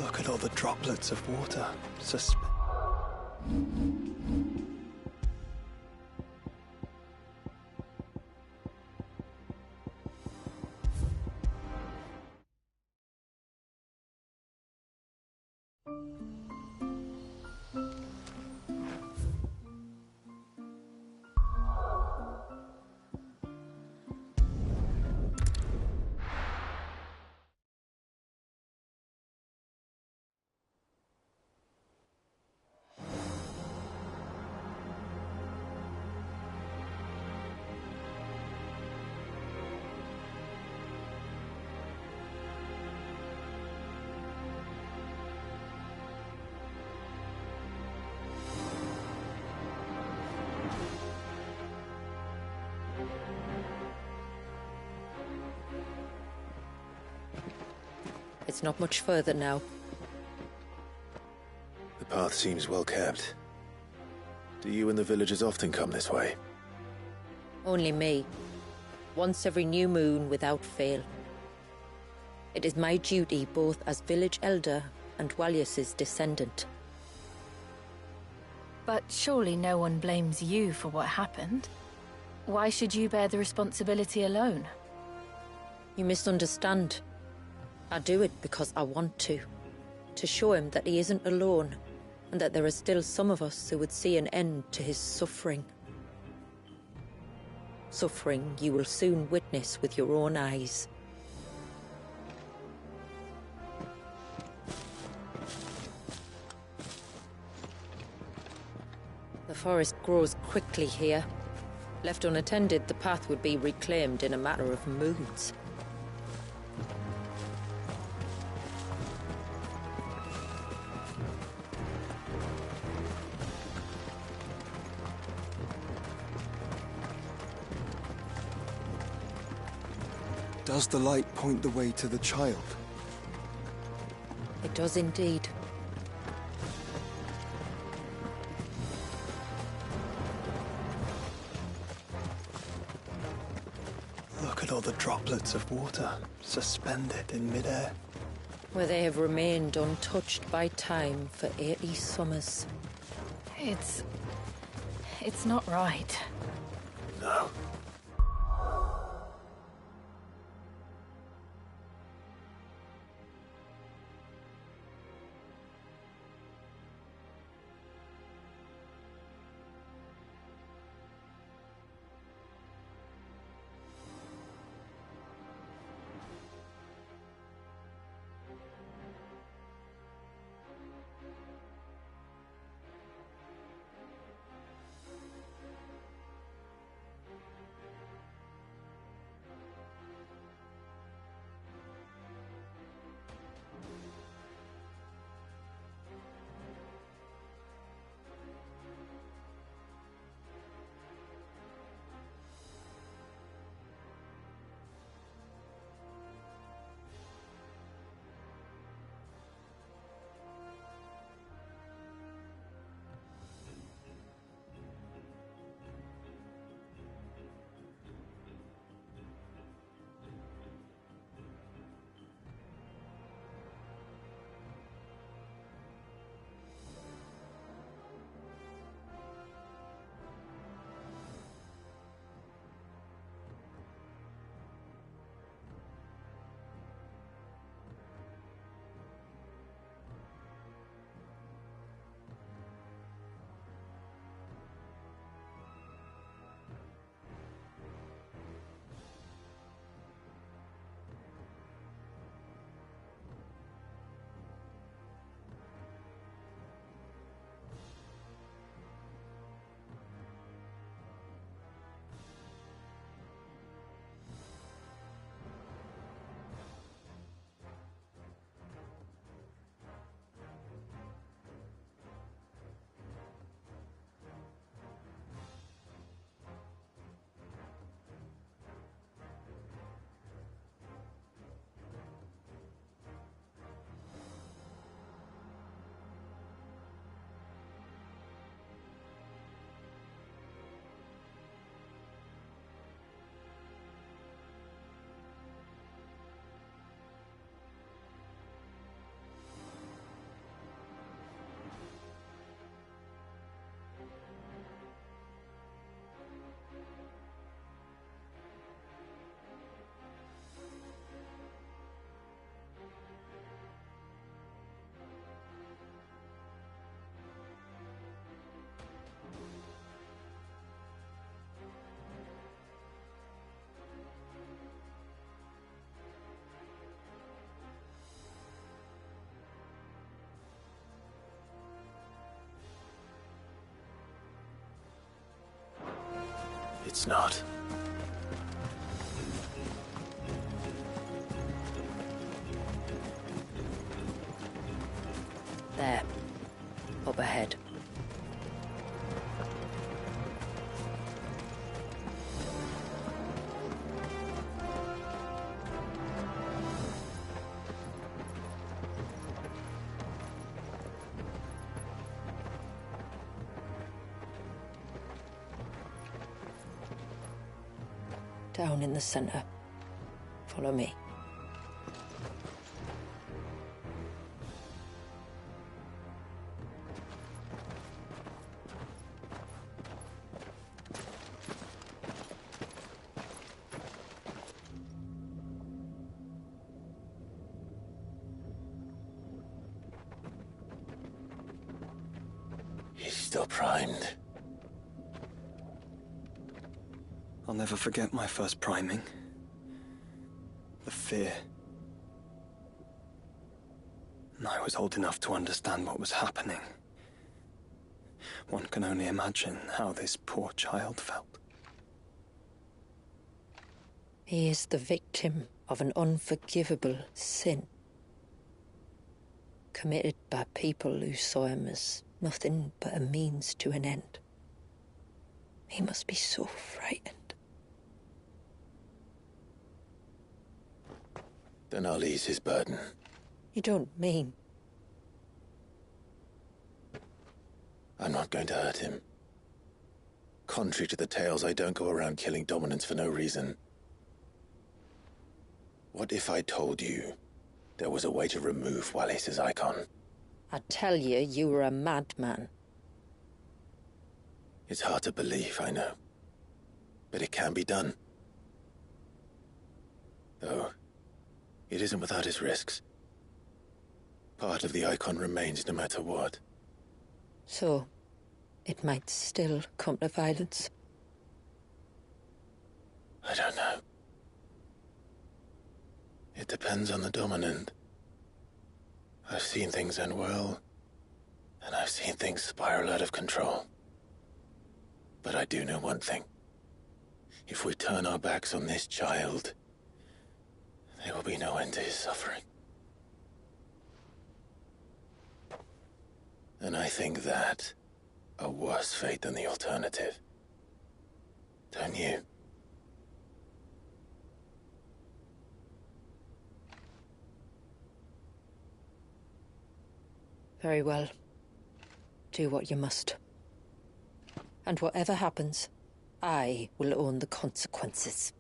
Look at all the droplets of water. It's not much further now. The path seems well kept. Do you and the villagers often come this way? Only me. Once every new moon without fail. It is my duty both as village elder and Walius's descendant. But surely no one blames you for what happened. Why should you bear the responsibility alone? You misunderstand. I do it because I want to show him that he isn't alone, and that there are still some of us who would see an end to his suffering. Suffering you will soon witness with your own eyes. The forest grows quickly here. Left unattended, the path would be reclaimed in a matter of moons. Does the light point the way to the child? It does indeed. Look at all the droplets of water suspended in midair. Where they have remained untouched by time for 80 summers. It's not right. No. It's not. There. Up ahead. Down in the center. Follow me. He's still primed. I'll never forget my first priming. The fear. And I was old enough to understand what was happening. One can only imagine how this poor child felt. He is the victim of an unforgivable sin. Committed by people who saw him as nothing but a means to an end. He must be so frightened. Then I'll ease his burden. You don't mean... I'm not going to hurt him. Contrary to the tales, I don't go around killing dominants for no reason. What if I told you there was a way to remove Wallis's icon? I tell you, you were a madman. It's hard to believe, I know. But it can be done. Though, it isn't without its risks. Part of the icon remains no matter what. So, it might still come to violence. I don't know. It depends on the dominant. I've seen things end well, and I've seen things spiral out of control. But I do know one thing. If we turn our backs on this child, there will be no end to his suffering. And I think that a worse fate than the alternative. Don't you? Very well. Do what you must. And whatever happens, I will own the consequences.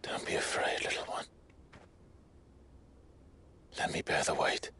Don't be afraid, little one. Let me bear the weight.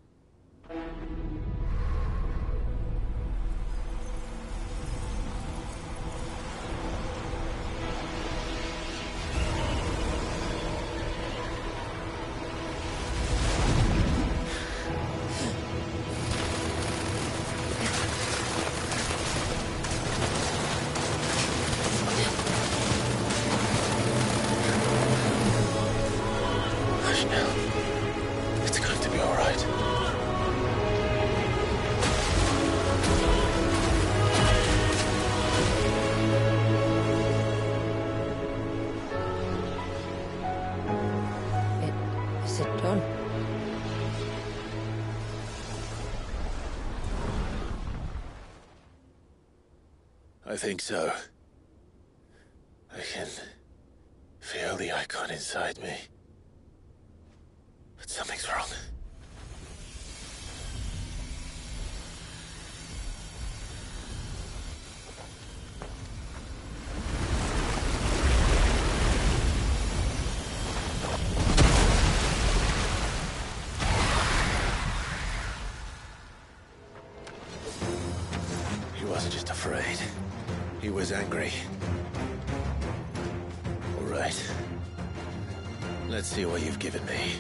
It's going to be all right. Is it done? I think so. I can feel the icon inside me. But something's wrong. He wasn't just afraid. He was angry. All right. Let's see what you've given me.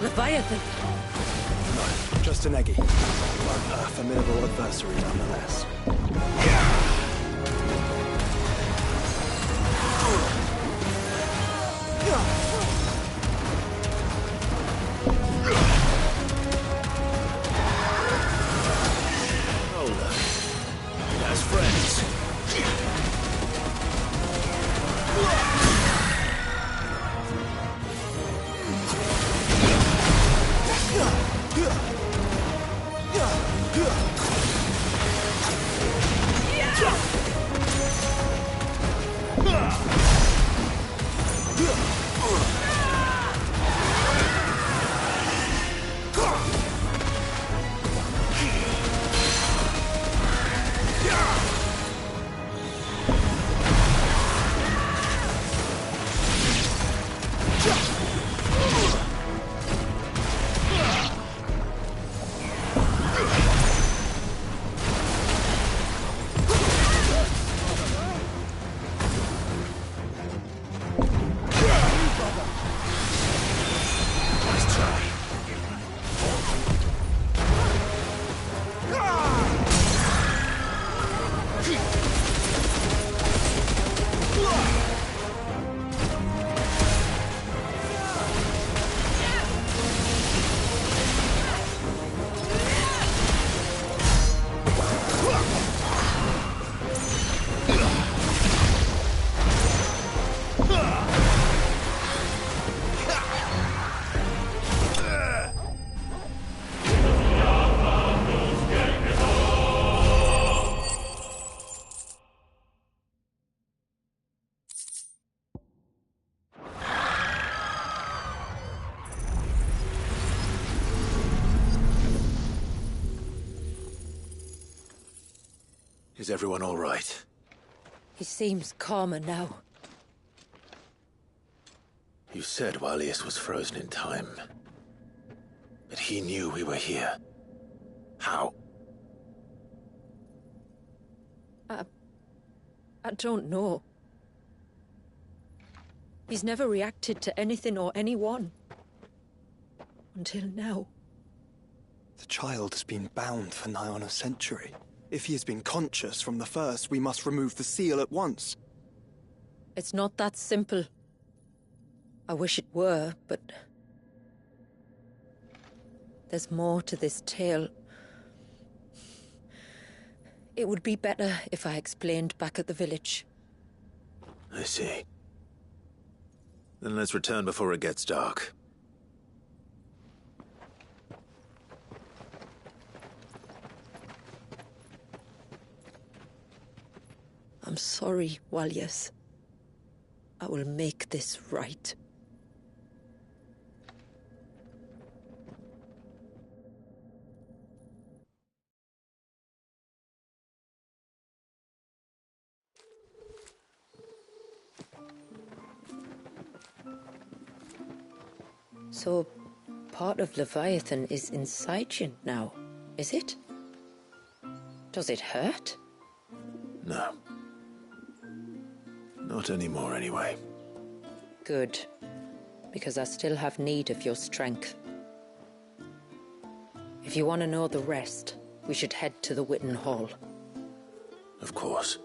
Leviathan! No, just an Eggy. But a formidable adversary nonetheless. Hold up. As friends. Is everyone all right? He seems calmer now. You said Walius was frozen in time. But he knew we were here. How? I don't know. He's never reacted to anything or anyone. Until now. The child has been bound for nigh on a century. If he has been conscious from the first, we must remove the seal at once. It's not that simple. I wish it were, but... there's more to this tale. It would be better if I explained back at the village. I see. Then let's return before it gets dark. I'm sorry, Walius. I will make this right. So, part of Leviathan is inside you now, is it? Does it hurt? No. Not anymore, anyway. Good. Because I still have need of your strength. If you want to know the rest, we should head to the Witten Hall. Of course.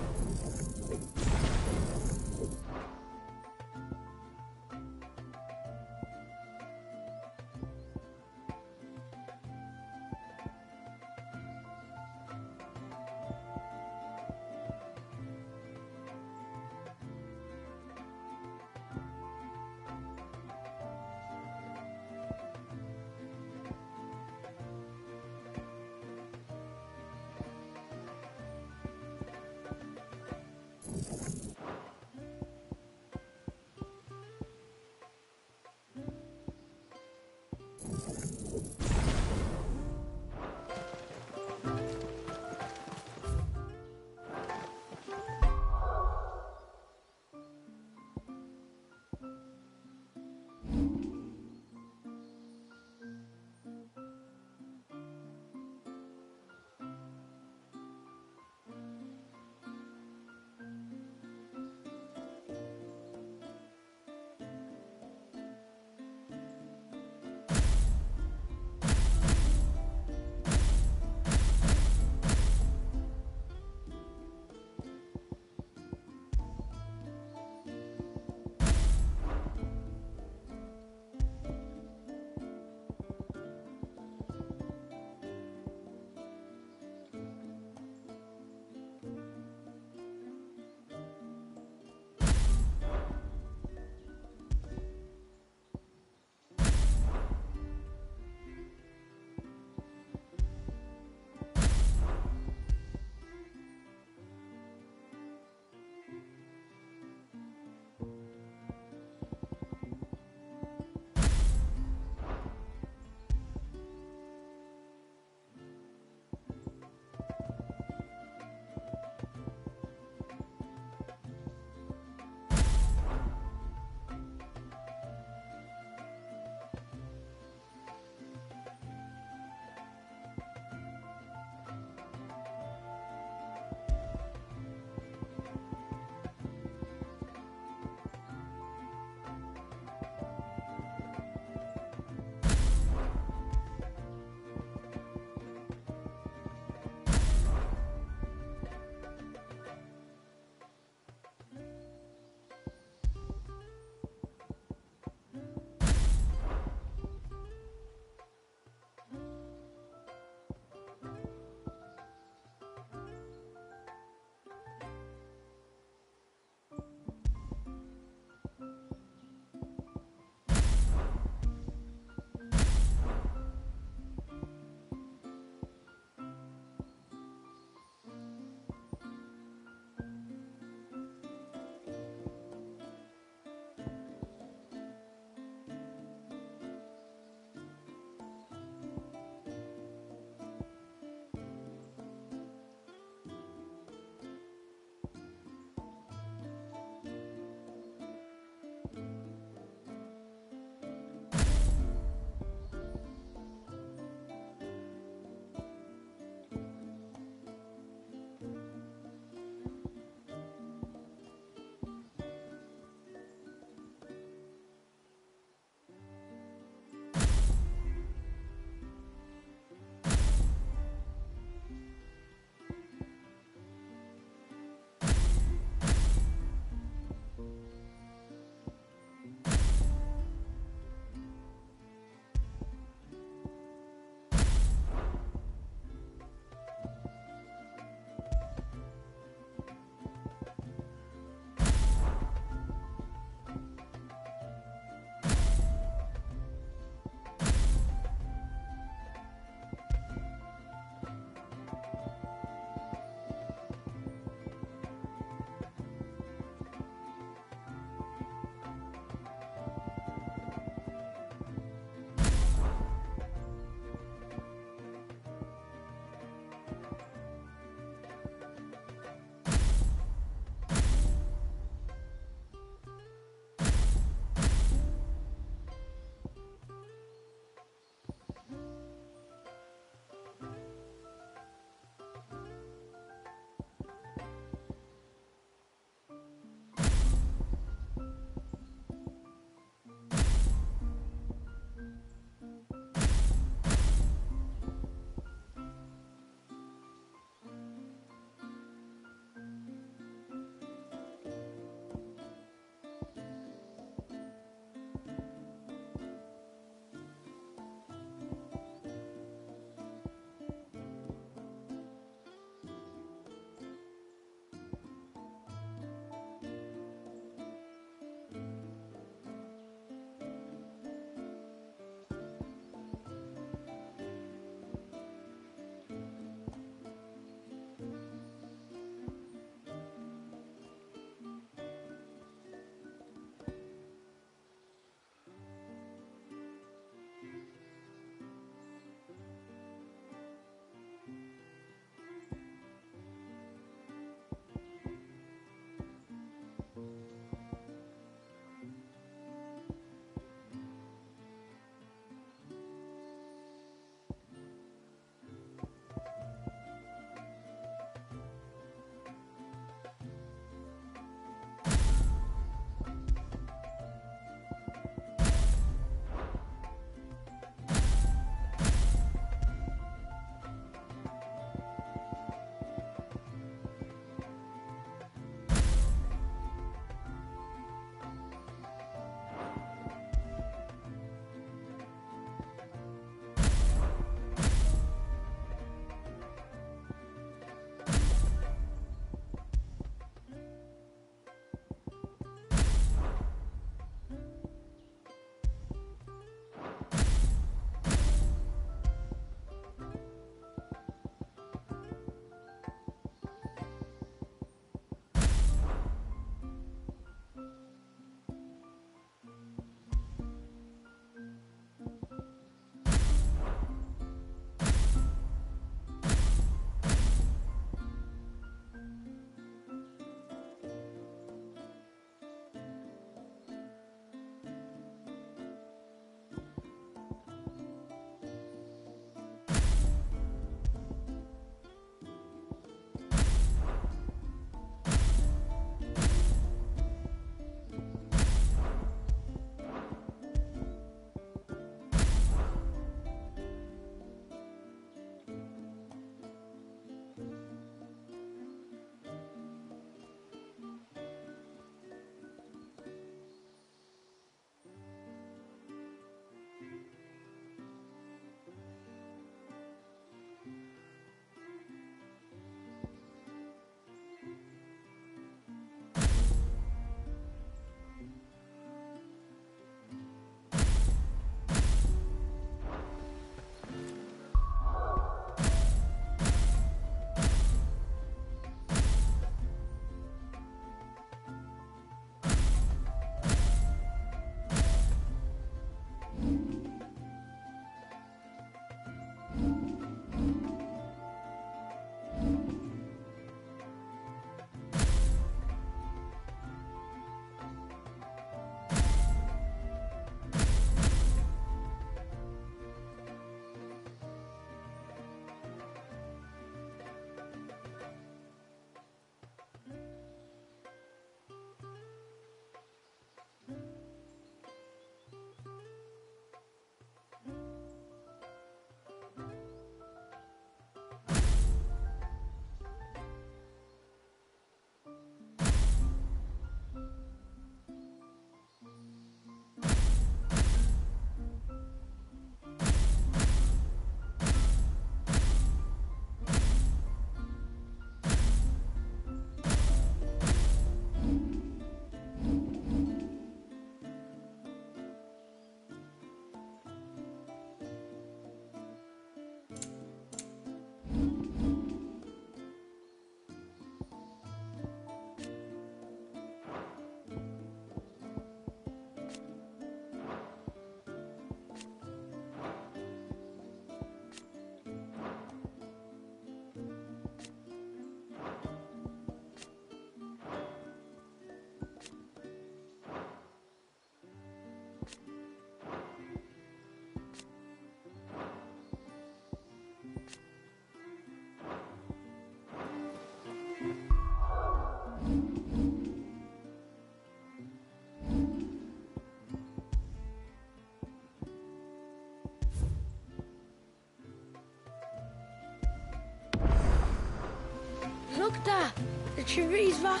De jury's weg.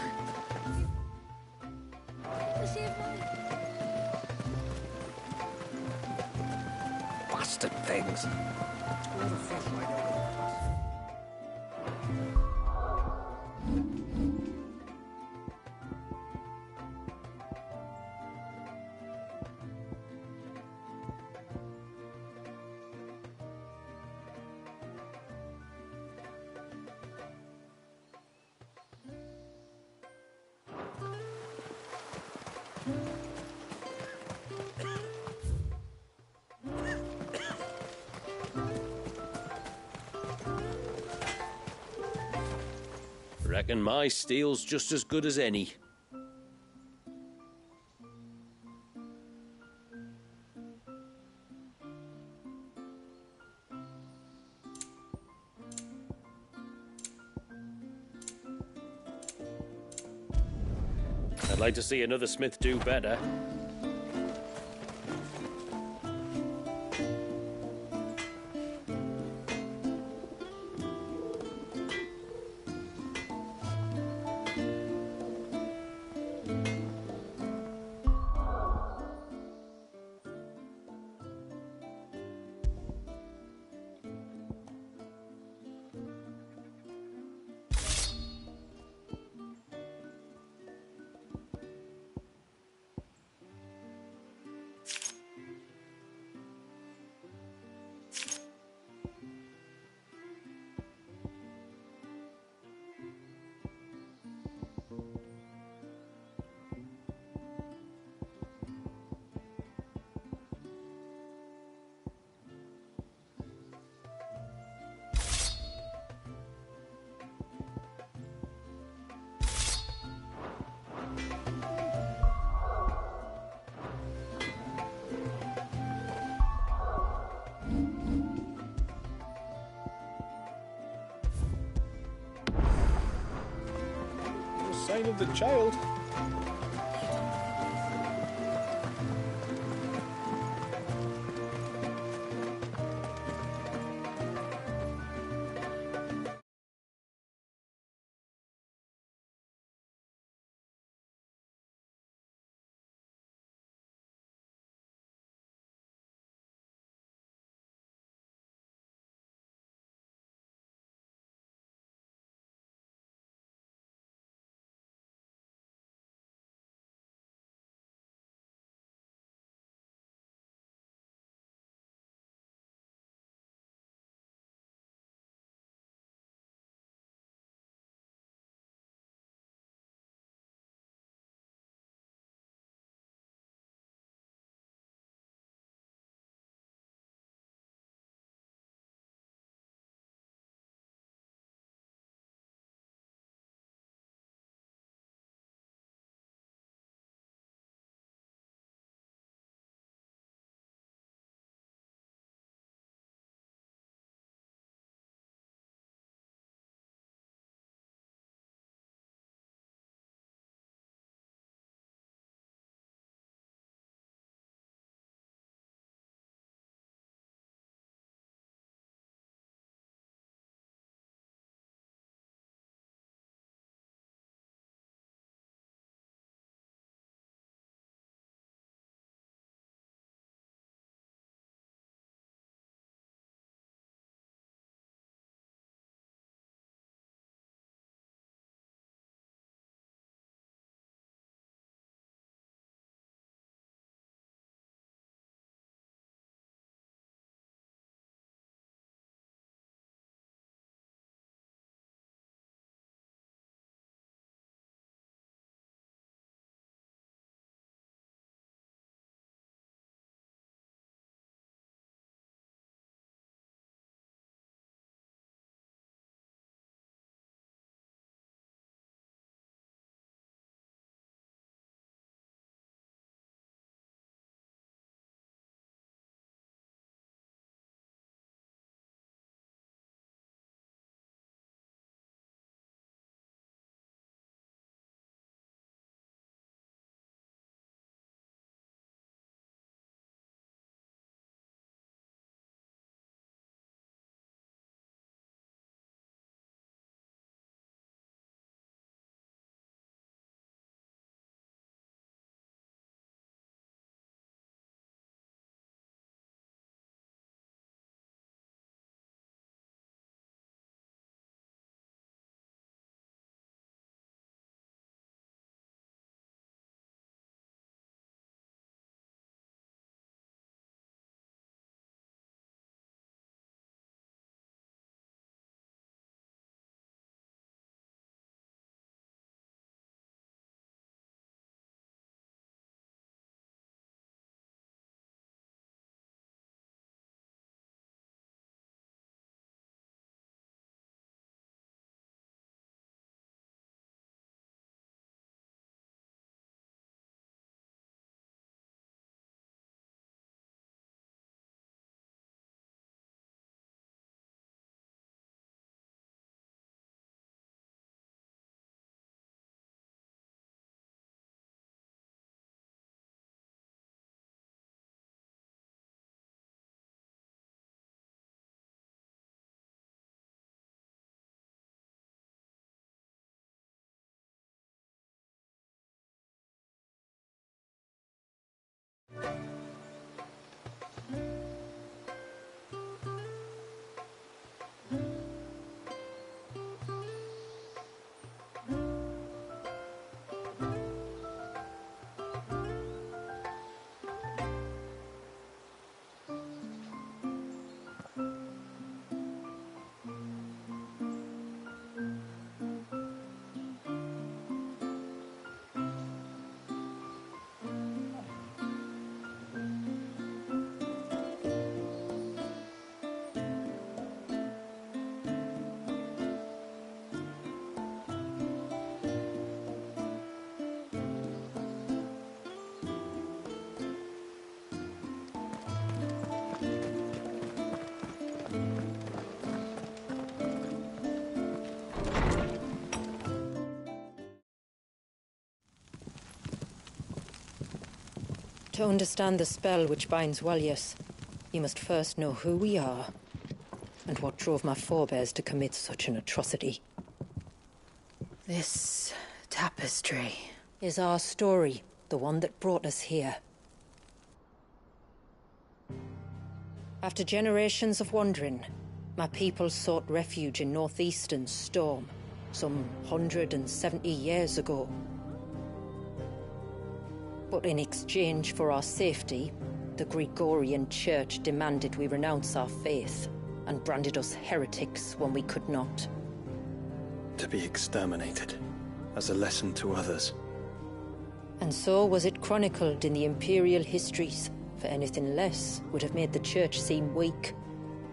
Bastard things. Reckon my steel's just as good as any. I'd like to see another smith do better. Sign of the child. To understand the spell which binds Walius, you must first know who we are, and what drove my forebears to commit such an atrocity. This tapestry Is our story, the one that brought us here. After generations of wandering, my people sought refuge in northeastern Storm, some 170 years ago. But in exchange for our safety, the Gregorian Church demanded we renounce our faith and branded us heretics when we could not. To be exterminated, as a lesson to others. And so was it chronicled in the imperial histories, for anything less would have made the Church seem weak.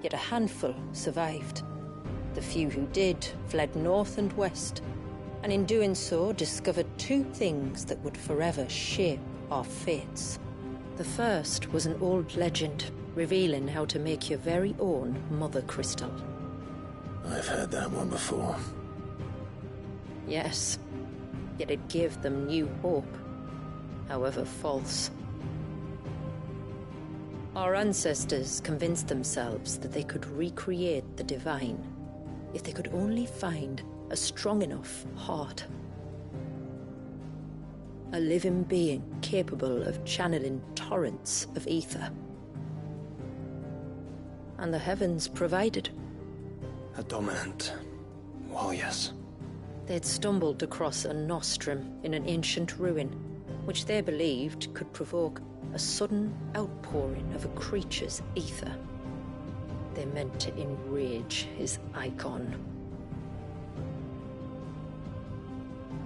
Yet a handful survived. The few who did fled north and west, and in doing so discovered two things that would forever shape our fates. The first was an old legend, revealing how to make your very own Mother Crystal. I've heard that one before. Yes, yet it gave them new hope, however false. Our ancestors convinced themselves that they could recreate the divine if they could only find a strong enough heart. A living being capable of channeling torrents of ether. And the heavens provided. A dominant. Well, yes. They'd stumbled across a nostrum in an ancient ruin, which they believed could provoke a sudden outpouring of a creature's ether. They meant to enrage his icon.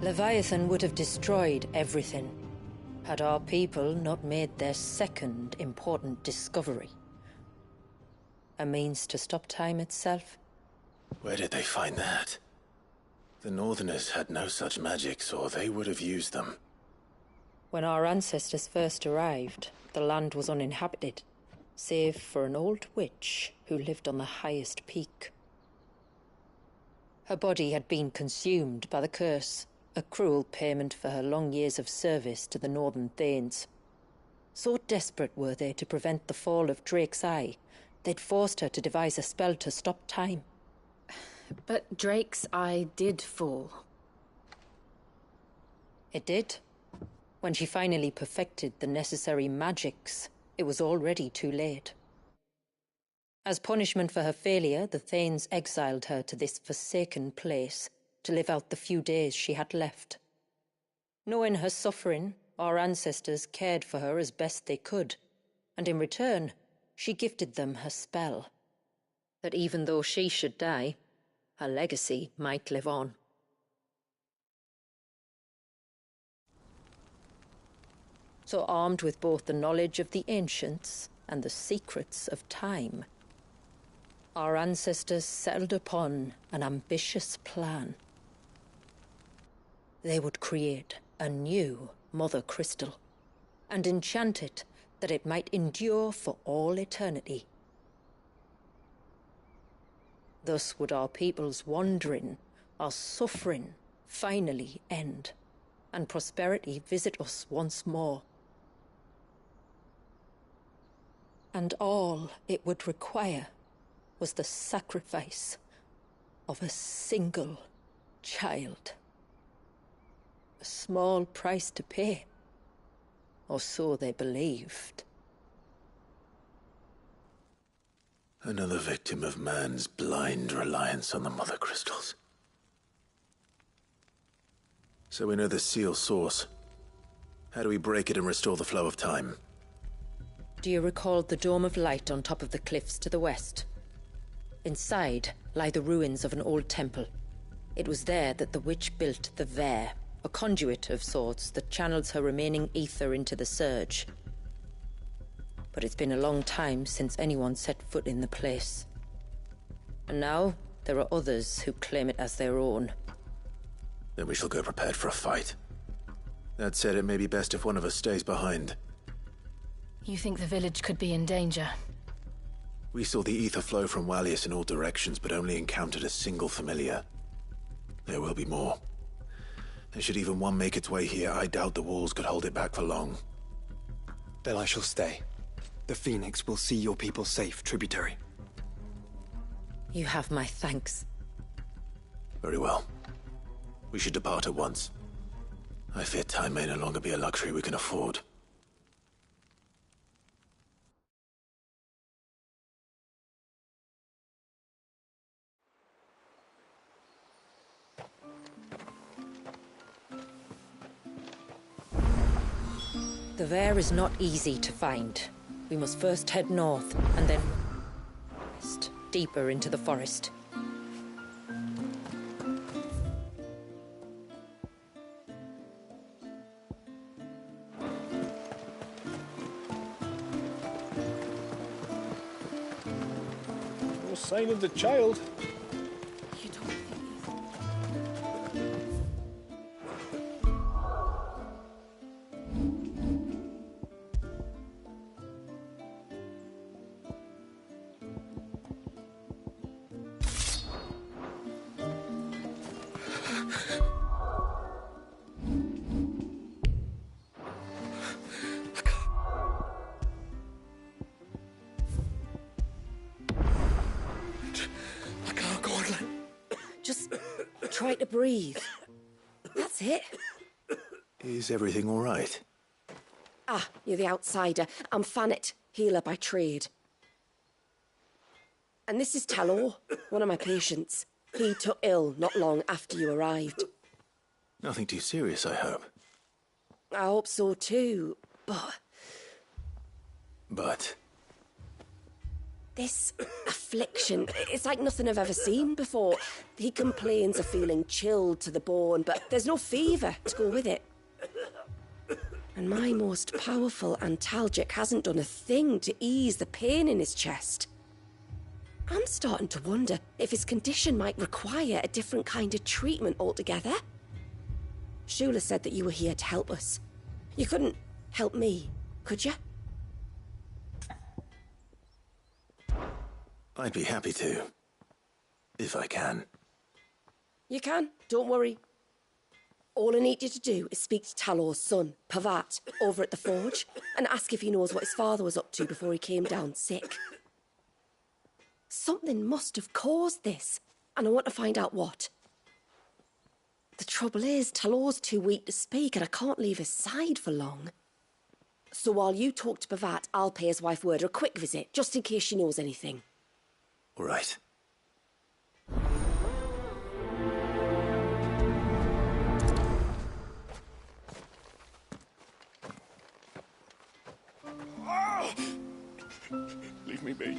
Leviathan would have destroyed everything, had our people not made their second important discovery. A means to stop time itself. Where did they find that? The Northerners had no such magics, or they would have used them. When our ancestors first arrived, the land was uninhabited, save for an old witch who lived on the highest peak. Her body had been consumed by the curse, a cruel payment for her long years of service to the Northern Thanes. So desperate were they to prevent the fall of Drake's Eye, they'd forced her to devise a spell to stop time. But Drake's Eye did fall. It did. When she finally perfected the necessary magics, it was already too late. As punishment for her failure, the Thanes exiled her to this forsaken place to live out the few days she had left. Knowing her suffering, our ancestors cared for her as best they could, and in return, she gifted them her spell. That even though she should die, her legacy might live on. So armed with both the knowledge of the ancients and the secrets of time, our ancestors settled upon an ambitious plan. They would create a new Mother Crystal and enchant it that it might endure for all eternity. Thus would our people's wandering, our suffering, finally end, and prosperity visit us once more. And all it would require was the sacrifice of a single child. A small price to pay, or so they believed. Another victim of man's blind reliance on the Mother Crystals. So we know the seal source. How do we break it and restore the flow of time? Do you recall the dome of light on top of the cliffs to the west? Inside lie the ruins of an old temple. It was there that the witch built the Vare, a conduit of sorts that channels her remaining ether into the surge. But it's been a long time since anyone set foot in the place. And now there are others who claim it as their own. Then we shall go prepared for a fight. That said, it may be best if one of us stays behind. You think the village could be in danger? We saw the ether flow from Walius in all directions, but only encountered a single familiar. There will be more. And should even one make its way here, I doubt the walls could hold it back for long. Then I shall stay. The Phoenix will see your people safe, tributary. You have my thanks. Very well. We should depart at once. I fear time may no longer be a luxury we can afford. The Vare is not easy to find. We must first head north, and then west, deeper into the forest. No sign of the child. You don't think I can't go on. Just try to breathe. That's it. Is everything all right? Ah, you're the outsider. I'm Fannet, healer by trade. And this is Talor, one of my patients. He took ill not long after you arrived. Nothing too serious, I hope. I hope so too, but But this affliction, it's like nothing I've ever seen before. He complains of feeling chilled to the bone, but there's no fever to go with it. And my most powerful antalgic hasn't done a thing to ease the pain in his chest. I'm starting to wonder if his condition might require a different kind of treatment altogether. Shula said that you were here to help us. You couldn't help me, could you? I'd be happy to. If I can. You can, don't worry. All I need you to do is speak to Talor's son, Pavat, over at the forge, and ask if he knows what his father was up to before he came down sick. Something must have caused this, and I want to find out what. The trouble is, Talor's too weak to speak, and I can't leave his side for long. So while you talk to Pavat, I'll pay his wife word a quick visit, just in case she knows anything. All right. Leave me be.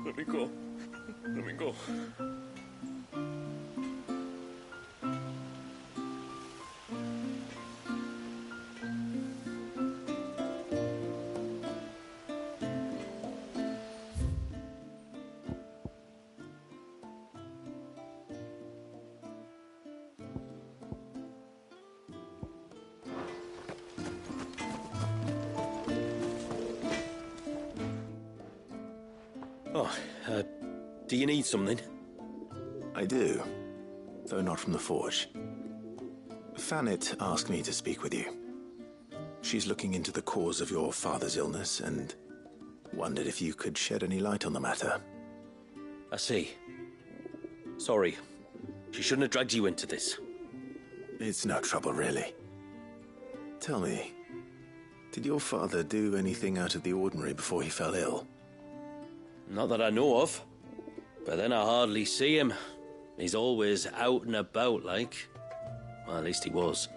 Let me go. Let me go. Oh, do you need something? I do, though not from the forge. Fannet asked me to speak with you. She's looking into the cause of your father's illness and wondered if you could shed any light on the matter. I see. Sorry. She shouldn't have dragged you into this. It's no trouble, really. Tell me, did your father do anything out of the ordinary before he fell ill? Not that I know of. But then I hardly see him. He's always out and about, like. Well, at least he was.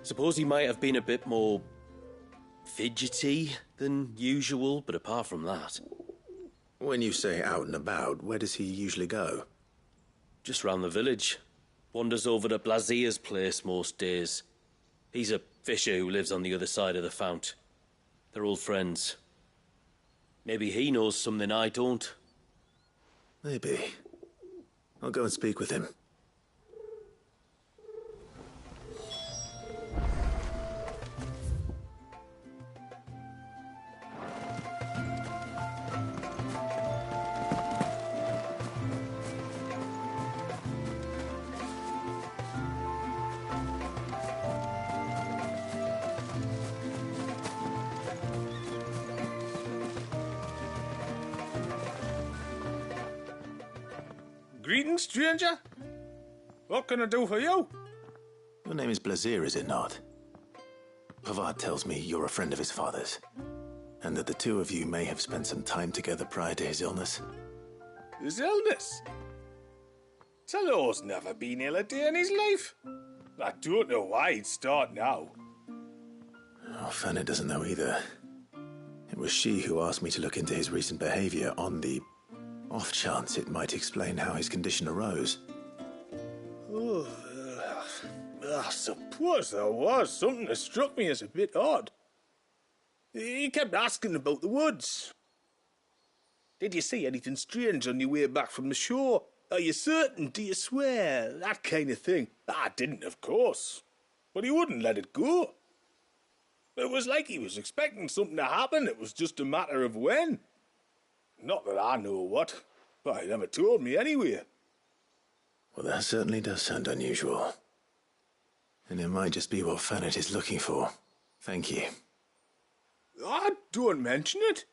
Suppose he might have been a bit more fidgety than usual, but apart from that... When you say out and about, where does he usually go? Just round the village. Wanders over to Blazier's place most days. He's a fisher who lives on the other side of the fount. They're old friends. Maybe he knows something I don't. Maybe. I'll go and speak with him. Greetings, stranger. What can I do for you? Your name is Blazir, is it not? Pavard tells me you're a friend of his father's, and that the two of you may have spent some time together prior to his illness. His illness? Talor's never been ill a day in his life. I don't know why he'd start now. Oh, Fanny doesn't know either. It was she who asked me to look into his recent behavior on the off chance it might explain how his condition arose. Oh, I suppose there was something that struck me as a bit odd. He kept asking about the woods. Did you see anything strange on your way back from the shore? Are you certain? Do you swear? That kind of thing. I didn't, of course. But he wouldn't let it go. It was like he was expecting something to happen. It was just a matter of when. Not that I know what, but he never told me anyway. Well, that certainly does sound unusual. And it might just be what Fannet is looking for. Thank you. Ah, don't mention it.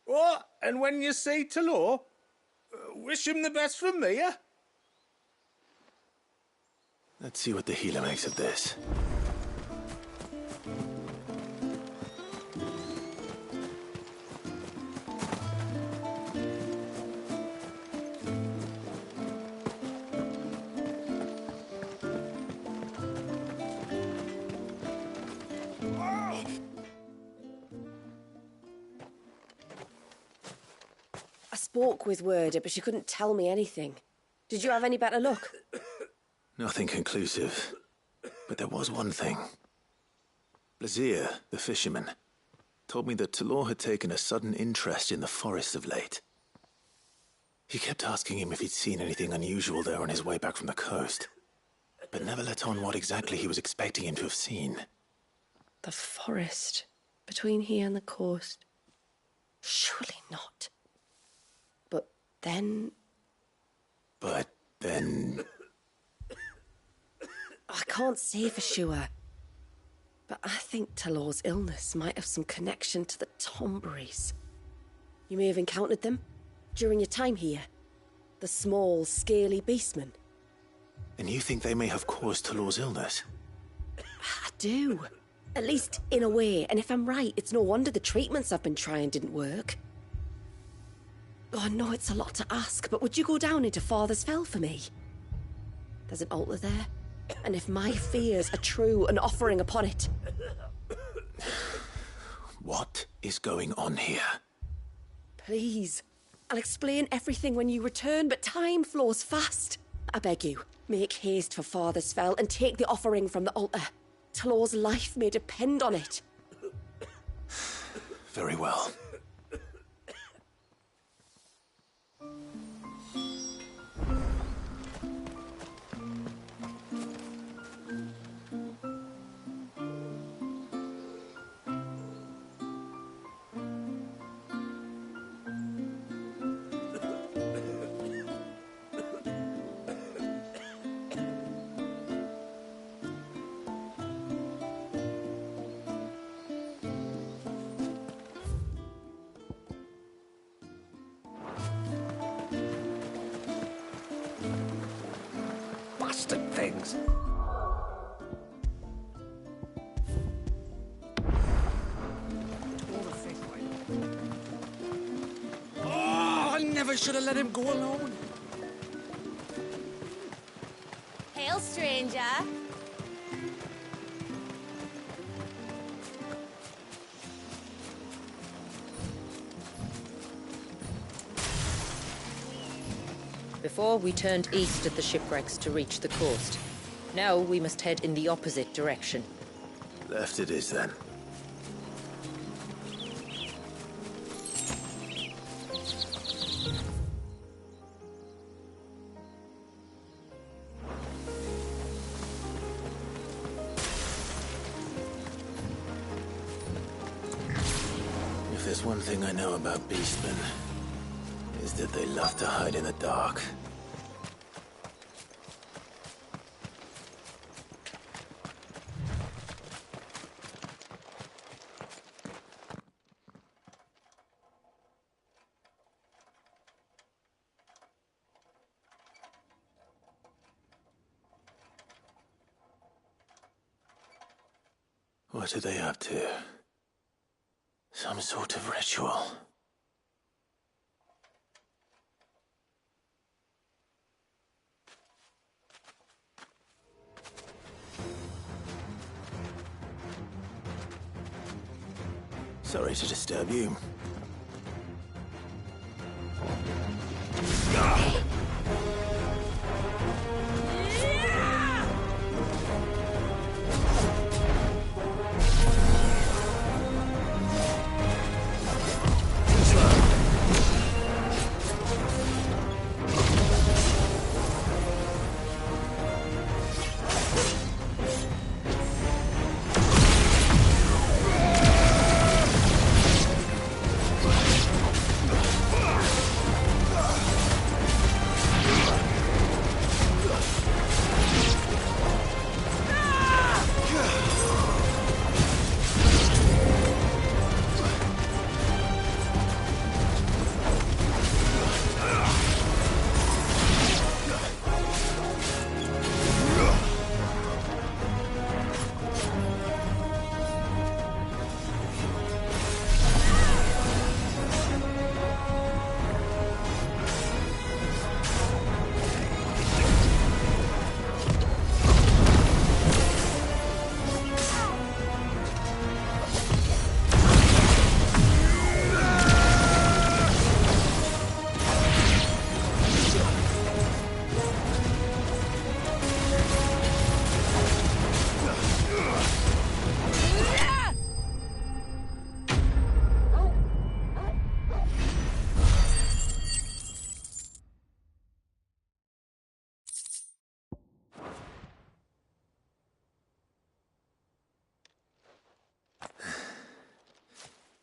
Oh, and when you see Talor, wish him the best from me, eh? Let's see what the healer makes of this. I spoke with Werder, but she couldn't tell me anything. Did you have any better luck? Nothing conclusive. But there was one thing. Blazir, the fisherman, told me that Talor had taken a sudden interest in the forest of late. He kept asking him if he'd seen anything unusual there on his way back from the coast, but never let on what exactly he was expecting him to have seen. The forest between here and the coast. Surely not. But then... I can't say for sure. But I think Talor's illness might have some connection to the Tomberries. You may have encountered them during your time here. The small, scaly beastmen. And you think they may have caused Talor's illness? I do. At least in a way. And if I'm right, it's no wonder the treatments I've been trying didn't work. Oh, I know it's a lot to ask, but would you go down into Father's Fell for me? There's an altar there. And if my fears are true, an offering upon it. What is going on here? Please. I'll explain everything when you return, but time flows fast. I beg you, make haste for Father's Fell and take the offering from the altar. Talor's life may depend on it. Very well. Bastard things. Oh, I never should have let him go alone. Hail, stranger. Before we turned east at the shipwrecks to reach the coast. Now we must head in the opposite direction. Left it is then. If there's one thing I know about beastmen, is that they love to hide in the dark. What are they up to? Some sort of ritual. Sorry to disturb you.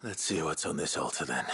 Let's see what's on this altar then.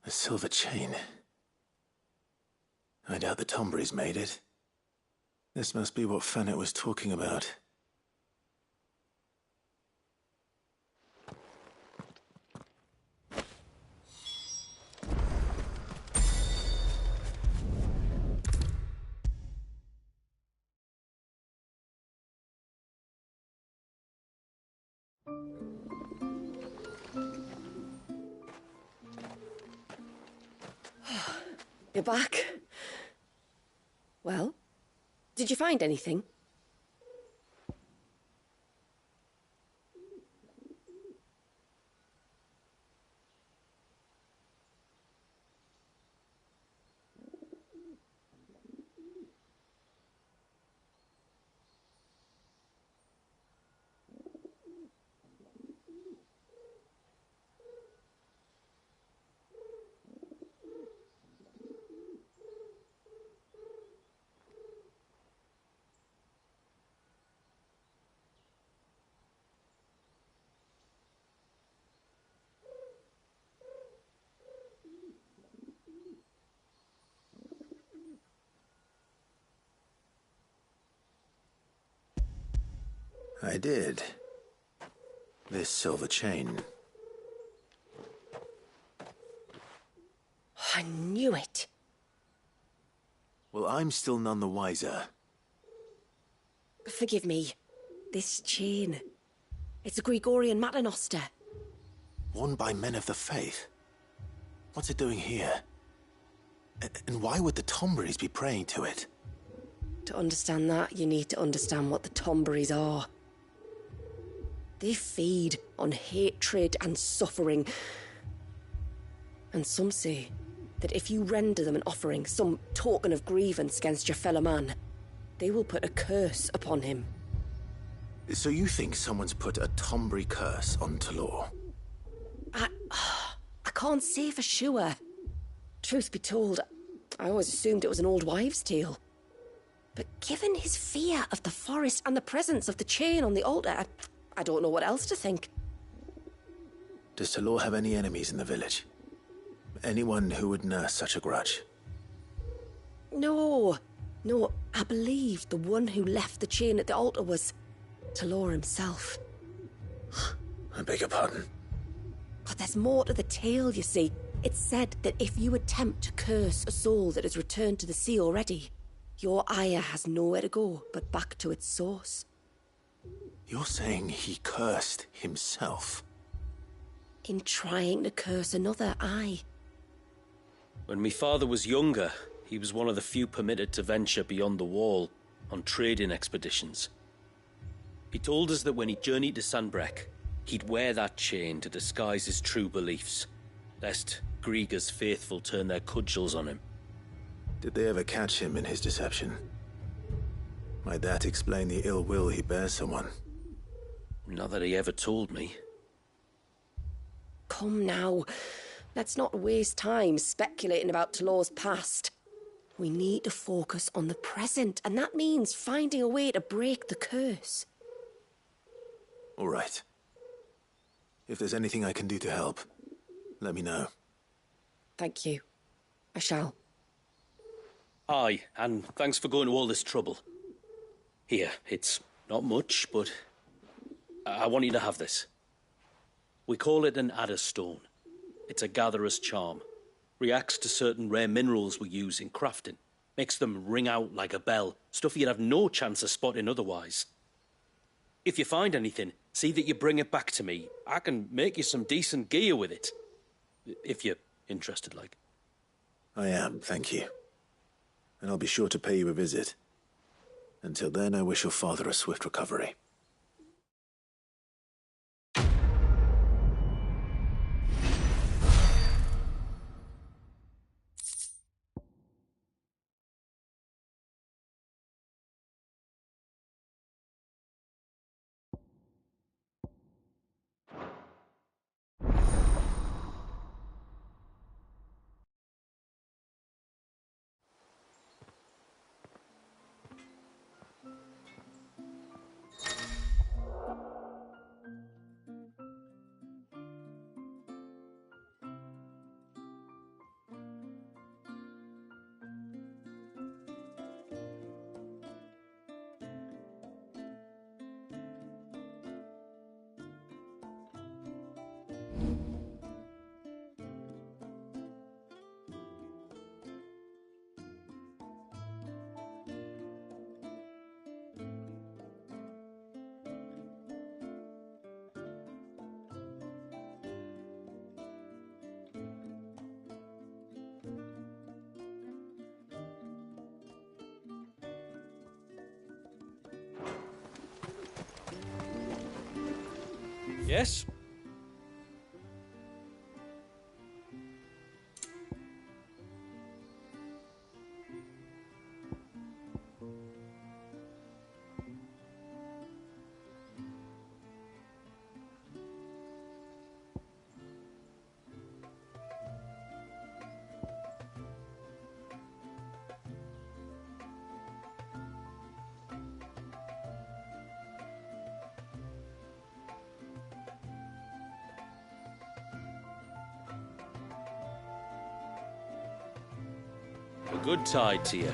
A silver chain. I doubt the Tomberries made it. This must be what Fennec was talking about. You're back. Well, did you find anything? I did. This silver chain. I knew it. Well, I'm still none the wiser. Forgive me. This chain. It's a Gregorian Maternoster. Worn by men of the faith. What's it doing here? And why would the Tomberries be praying to it? To understand that, you need to understand what the Tomberries are. They feed on hatred and suffering. And some say that if you render them an offering, some token of grievance against your fellow man, they will put a curse upon him. So you think someone's put a Tomberry curse on Talor? I can't say for sure. Truth be told, I always assumed it was an old wives' tale. But given his fear of the forest and the presence of the chain on the altar, I don't know what else to think. Does Talor have any enemies in the village? Anyone who would nurse such a grudge? No, I believe the one who left the chain at the altar was Talor himself. I beg your pardon? But there's more to the tale, you see. It's said that if you attempt to curse a soul that has returned to the sea already, your ire has nowhere to go but back to its source. You're saying he cursed himself? In trying to curse another, aye. When my father was younger, he was one of the few permitted to venture beyond the wall on trading expeditions. He told us that when he journeyed to Sanbreque, he'd wear that chain to disguise his true beliefs, lest Griega's faithful turn their cudgels on him. Did they ever catch him in his deception? Might that explain the ill will he bears someone? Not that he ever told me. Come now. Let's not waste time speculating about Talor's past. We need to focus on the present, and that means finding a way to break the curse. All right. If there's anything I can do to help, let me know. Thank you. I shall. Aye, and thanks for going to all this trouble. Here, it's not much, but I want you to have this. We call it an adder stone. It's a gatherer's charm. Reacts to certain rare minerals we use in crafting. Makes them ring out like a bell, stuff you'd have no chance of spotting otherwise. If you find anything, see that you bring it back to me. I can make you some decent gear with it. If you're interested, like. I am, thank you. And I'll be sure to pay you a visit. Until then, I wish your father a swift recovery. Yes? A good tide to you.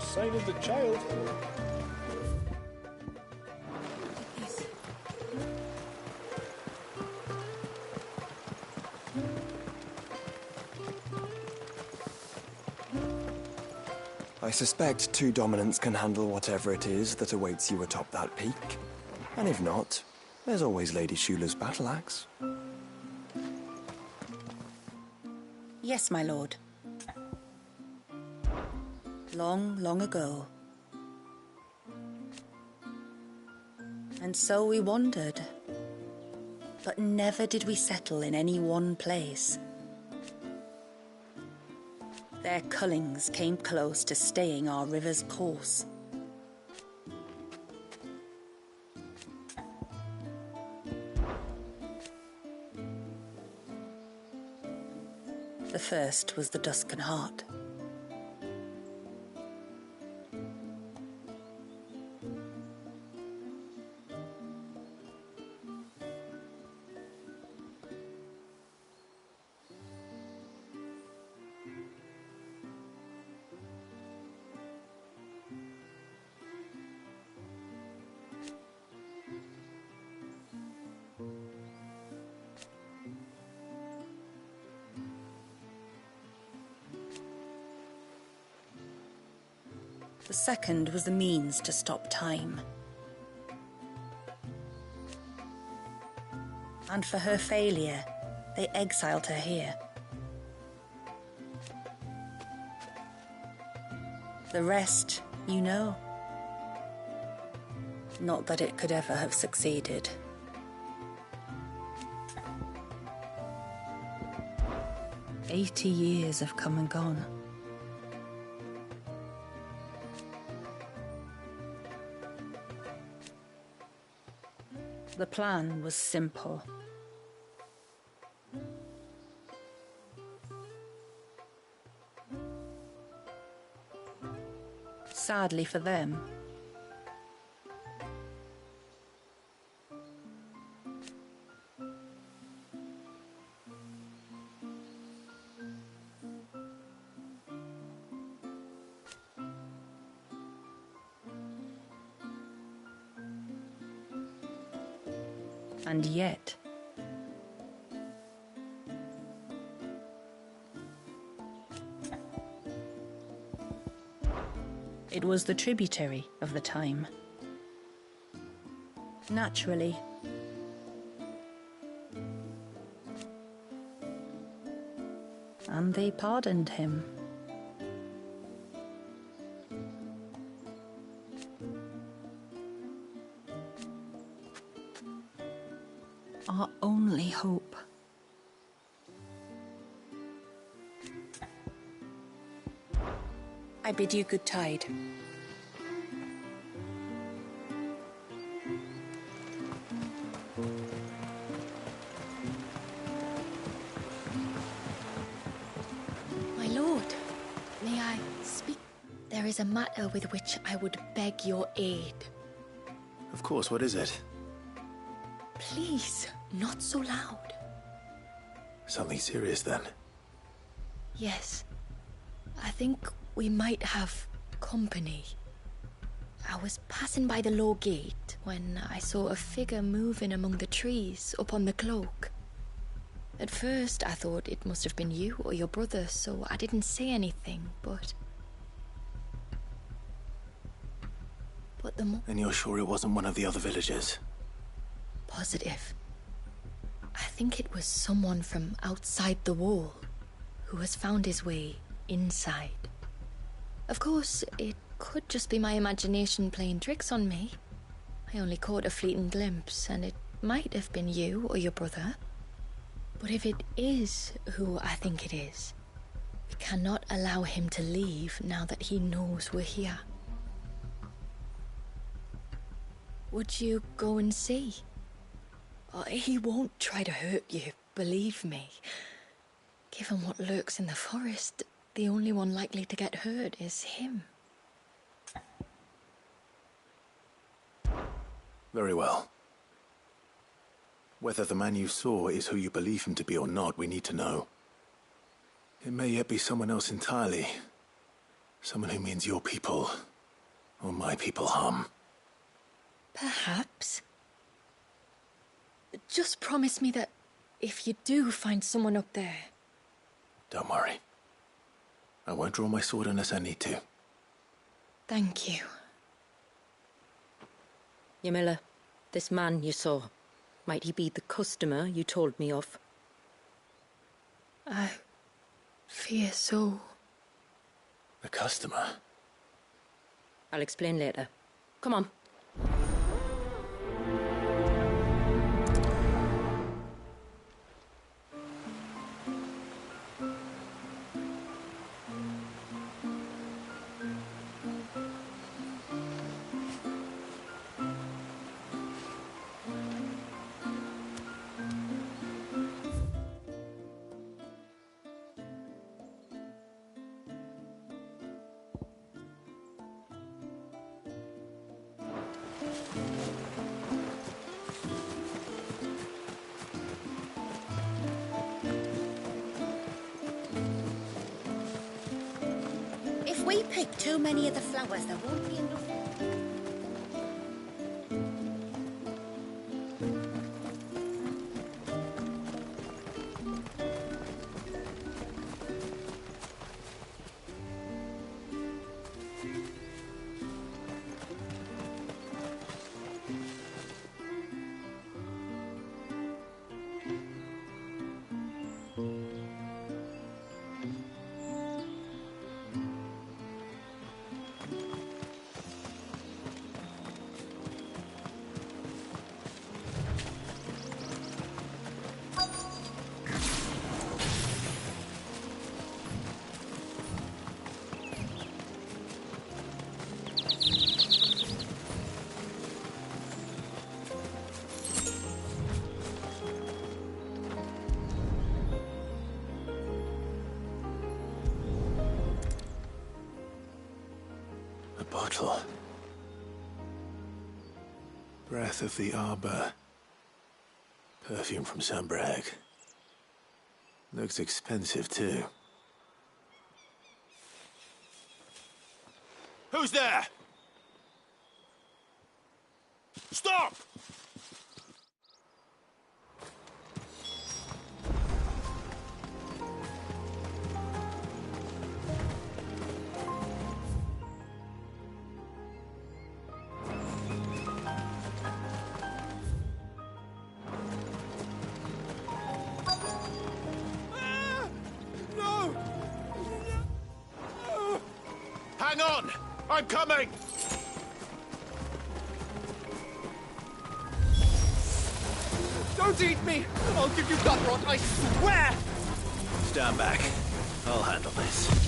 sign of the child. I suspect two dominants can handle whatever it is that awaits you atop that peak. And if not, there's always Lady Shula's battle axe. Yes, my lord. Long, long ago. And so we wandered. But never did we settle in any one place. Their cullings came close to staying our river's course. The first was the Duscan Heart. The second was the means to stop time. And for her failure, they exiled her here. The rest, you know. Not that it could ever have succeeded. "80 years have come and gone. The plan was simple. Sadly for them, and yet it was the tributary of the time. Naturally. And they pardoned him. Our only hope. I bid you good tide. My lord, may I speak? There is a matter with which I would beg your aid. Of course, what is it? Please, not so loud. Something serious, then? Yes. I think we might have company. I was passing by the low gate when I saw a figure moving among the trees up on the cloak. At first, I thought it must have been you or your brother, so I didn't say anything, but the more... And you're sure it wasn't one of the other villagers? Positive. I think it was someone from outside the wall who has found his way inside. Of course, it could just be my imagination playing tricks on me. I only caught a fleeting glimpse, and it might have been you or your brother. But if it is who I think it is, we cannot allow him to leave now that he knows we're here. Would you go and see? He won't try to hurt you, believe me. Given what lurks in the forest, the only one likely to get hurt is him. Very well. Whether the man you saw is who you believe him to be or not, we need to know. It may yet be someone else entirely. Someone who means your people, or my people, harm. Perhaps. Just promise me that if you do find someone up there... Don't worry. I won't draw my sword unless I need to. Thank you. Ymilla, this man you saw, might he be the customer you told me of? I fear so. The customer? I'll explain later. Come on. If we pick too many of the flowers, there won't be enough. Bottle. Breath of the Arbor. Perfume from Sunbrag. Looks expensive, too. Who's there? Stop! Hang on! I'm coming! Don't eat me! I'll give you gut rot, I swear! Stand back. I'll handle this.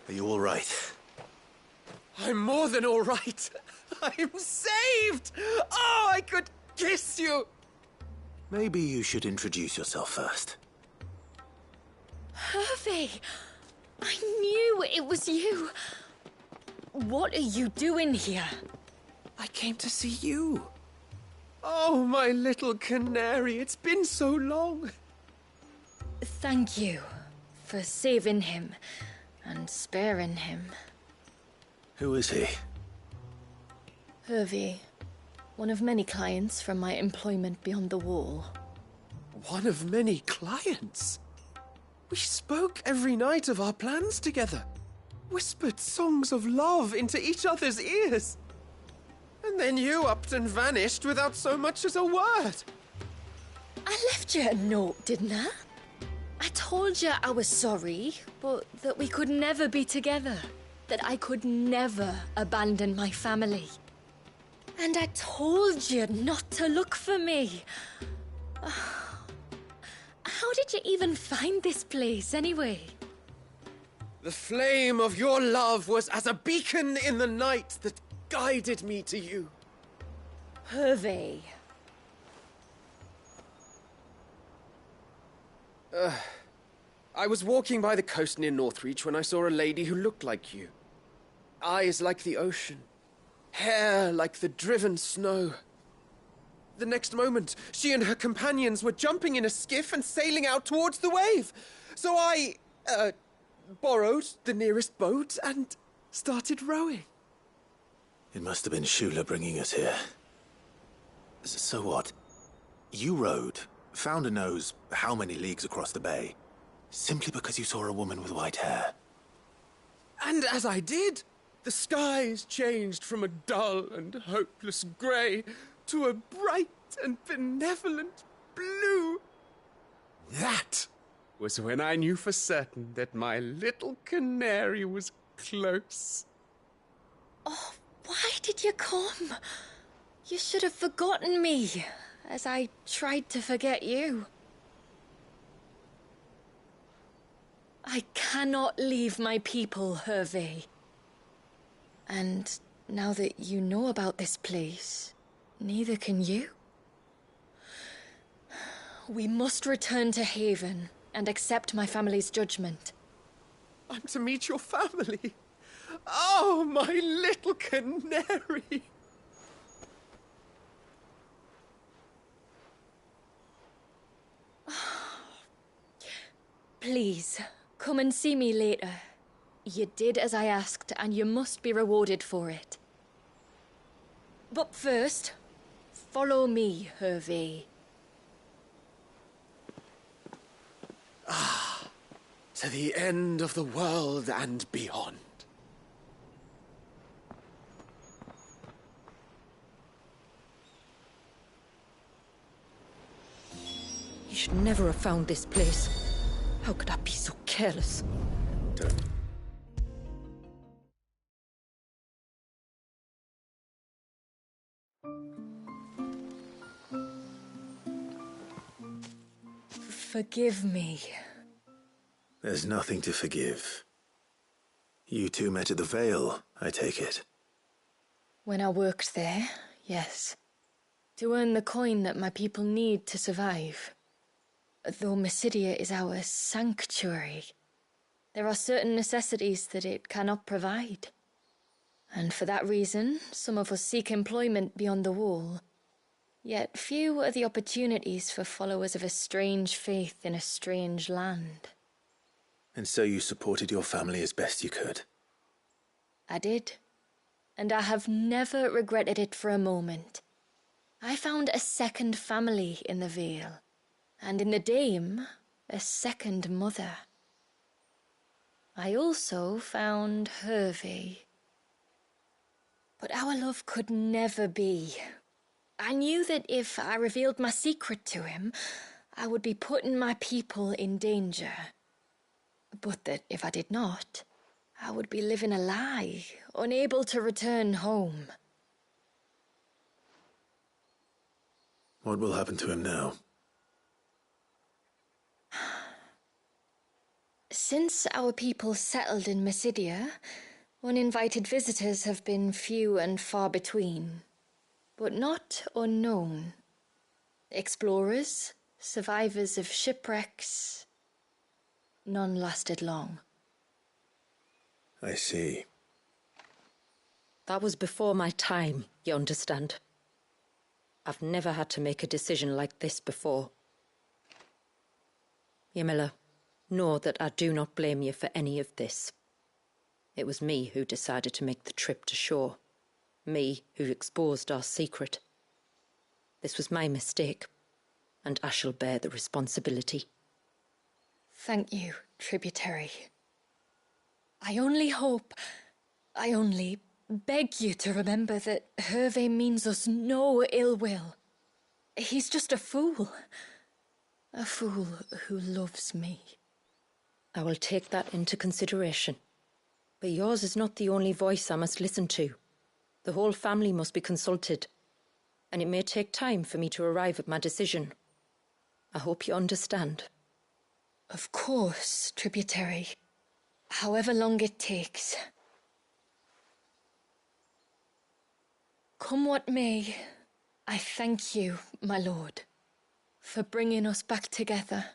Are you all right? I'm more than all right. I'm saved! Oh, I could kiss you! Maybe you should introduce yourself first. Hervey! I knew it was you. What are you doing here? I came to see you. Oh, my little canary, it's been so long. Thank you for saving him and sparing him. Who is he? Hervey, one of many clients from my employment beyond the wall. One of many clients? We spoke every night of our plans together. Whispered songs of love into each other's ears. And then you upped and vanished without so much as a word. I left you a note, didn't I? I told you I was sorry, but that we could never be together. That I could never abandon my family. And I told you not to look for me. How did you even find this place, anyway? The flame of your love was as a beacon in the night that guided me to you. Hervé. I was walking by the coast near Northreach when I saw a lady who looked like you. Eyes like the ocean. Hair like the driven snow. The next moment, she and her companions were jumping in a skiff and sailing out towards the wave. So I, borrowed the nearest boat and started rowing. It must have been Shula bringing us here. So what? You rowed, found who knows how many leagues across the bay, simply because you saw a woman with white hair. And as I did, the skies changed from a dull and hopeless grey to a bright and benevolent blue. That was when I knew for certain that my little canary was close. Oh, why did you come? You should have forgotten me, as I tried to forget you. I cannot leave my people, Hervé. And now that you know about this place, neither can you. We must return to Haven and accept my family's judgment. I'm to meet your family. Oh, my little canary. Please, come and see me later. You did as I asked, and you must be rewarded for it. But first, follow me, Hervé. To the end of the world and beyond. You should never have found this place. How could I be so careless? Forgive me. There's nothing to forgive. You two met at the Vale, I take it. When I worked there, yes. To earn the coin that my people need to survive. Though Mysidia is our sanctuary, there are certain necessities that it cannot provide. And for that reason, some of us seek employment beyond the wall. Yet few are the opportunities for followers of a strange faith in a strange land. And so you supported your family as best you could? I did. And I have never regretted it for a moment. I found a second family in the Vale. And in the Dame, a second mother. I also found Hervé. But our love could never be. I knew that if I revealed my secret to him, I would be putting my people in danger. But that if I did not, I would be living a lie, unable to return home. What will happen to him now? Since our people settled in Mysidia, uninvited visitors have been few and far between, but not unknown. Explorers, survivors of shipwrecks, none lasted long. I see. That was before my time, you understand. I've never had to make a decision like this before. Yamila, know that I do not blame you for any of this. It was me who decided to make the trip to shore. Me who exposed our secret. This was my mistake, and I shall bear the responsibility. Thank you, tributary. I only beg you to remember that Hervé means us no ill will. He's just a fool. A fool who loves me. I will take that into consideration. But yours is not the only voice I must listen to. The whole family must be consulted, and it may take time for me to arrive at my decision. I hope you understand. Of course, tributary. However long it takes. Come what may, I thank you, my lord, for bringing us back together.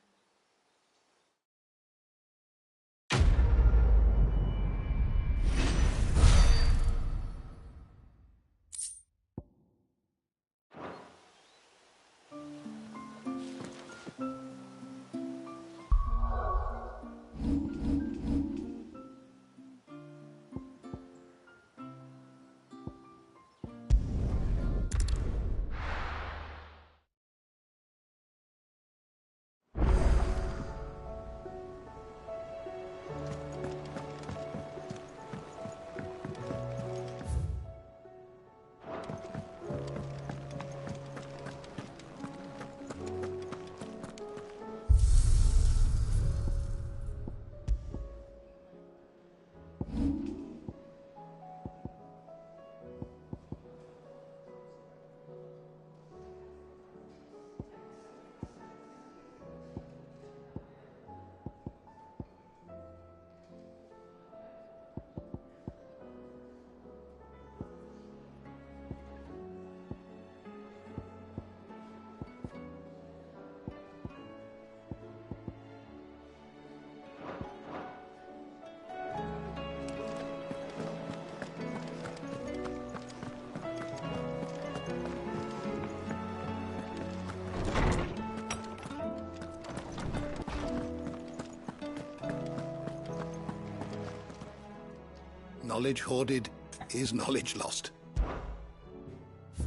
Knowledge hoarded is knowledge lost.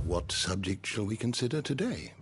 What subject shall we consider today?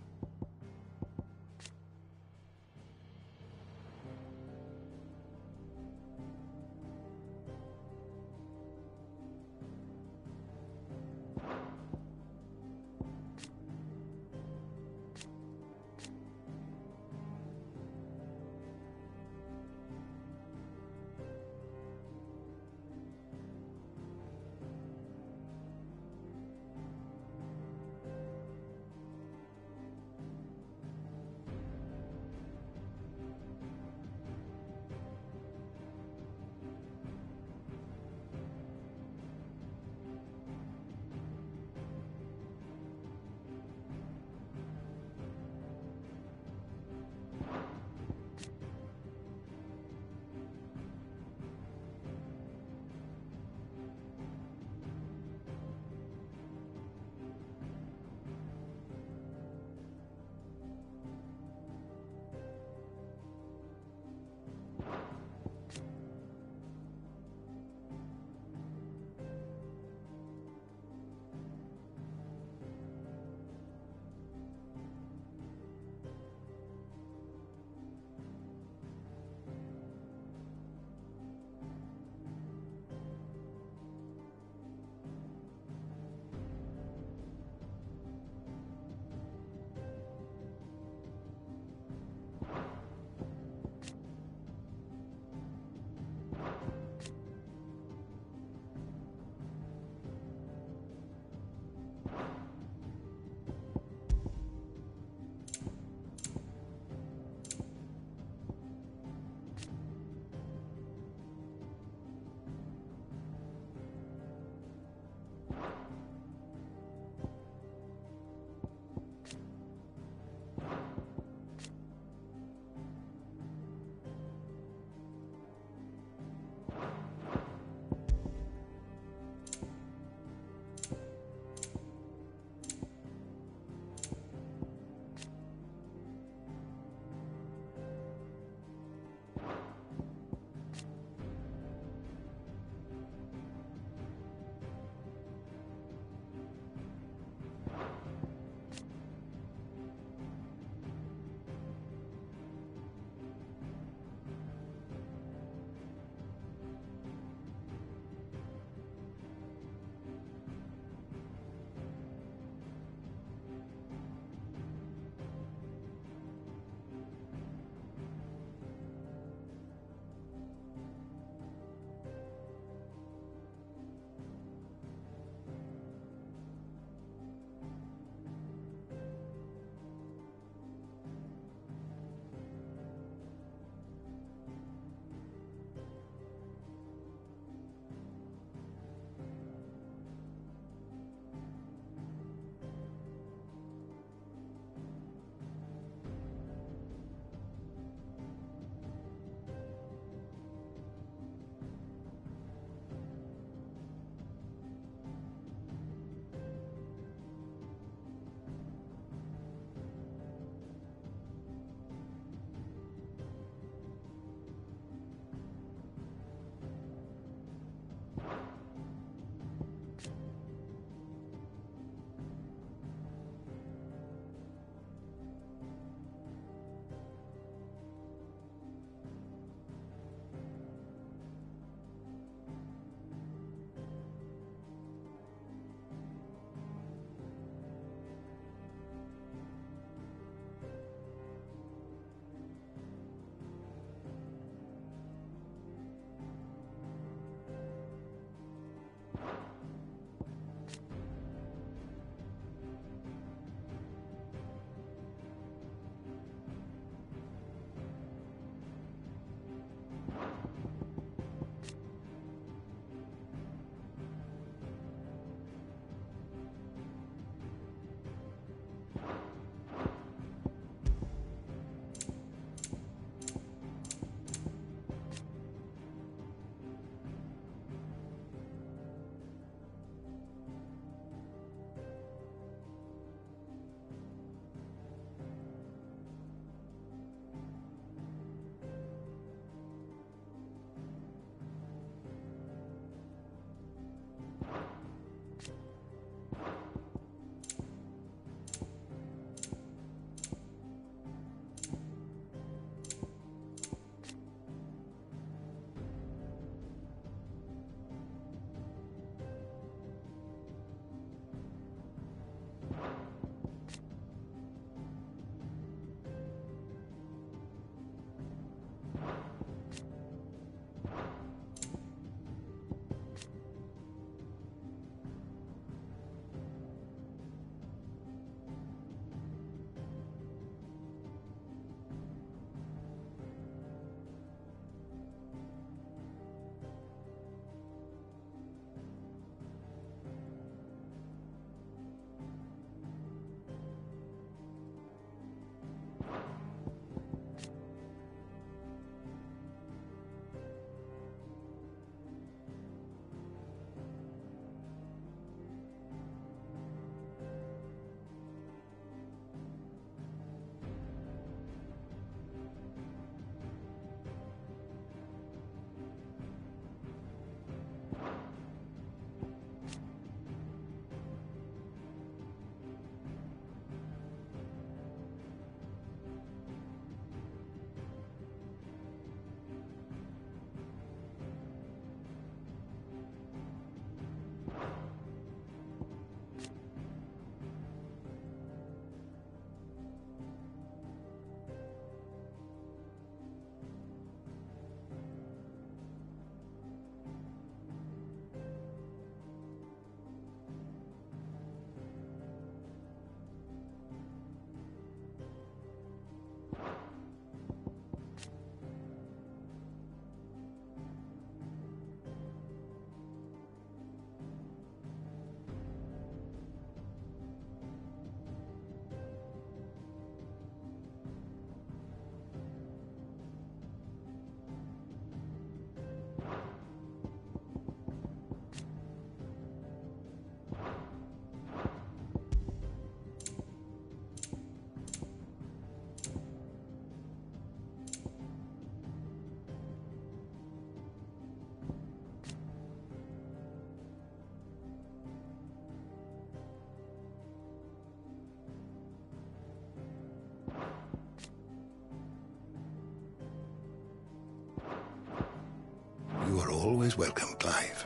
You are always welcome, Clive.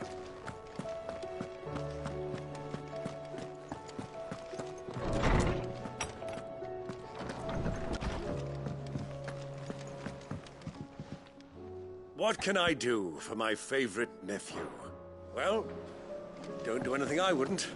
What can I do for my favorite nephew? Well, don't do anything I wouldn't.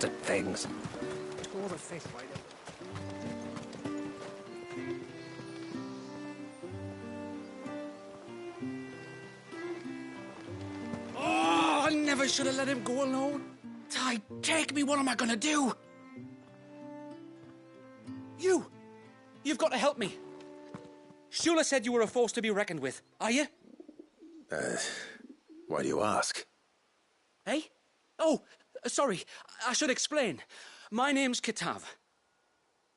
blasted things. Tore the fish right up. Oh, I never should have let him go alone. Ty, take me. What am I gonna do? You've got to help me. Shula said you were a force to be reckoned with. Are you? Why do you ask? Eh? Oh, sorry. I should explain. My name's Kitav.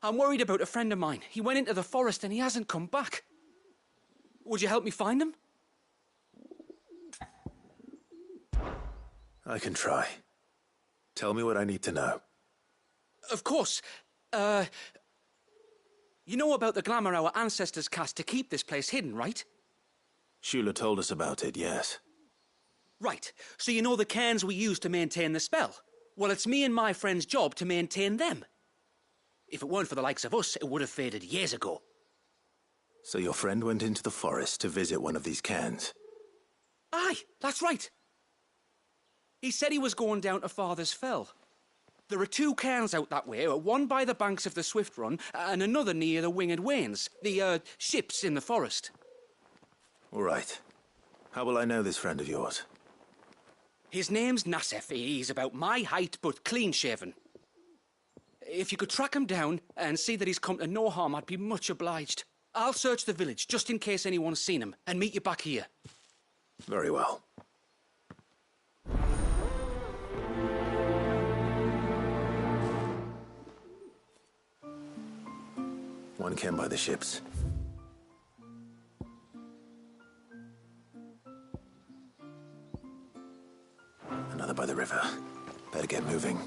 I'm worried about a friend of mine. He went into the forest and he hasn't come back. Would you help me find him? I can try. Tell me what I need to know. Of course. You know about the glamour our ancestors cast to keep this place hidden, right? Shula told us about it, yes. Right. So you know the cairns we use to maintain the spell? Well, it's me and my friend's job to maintain them. If it weren't for the likes of us, it would have faded years ago. So your friend went into the forest to visit one of these cairns? Aye, that's right. He said he was going down to Father's Fell. There are 2 cairns out that way, one by the banks of the Swift Run, and another near the Winged Wains, the, ships in the forest. All right. How will I know this friend of yours? His name's Nassef. He's about my height, but clean-shaven. If you could track him down and see that he's come to no harm, I'd be much obliged. I'll search the village, just in case anyone's seen him, and meet you back here. Very well. One cairn by the ships. Another by the river. Better get moving.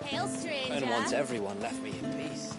Hail, stranger. And once everyone left me in peace.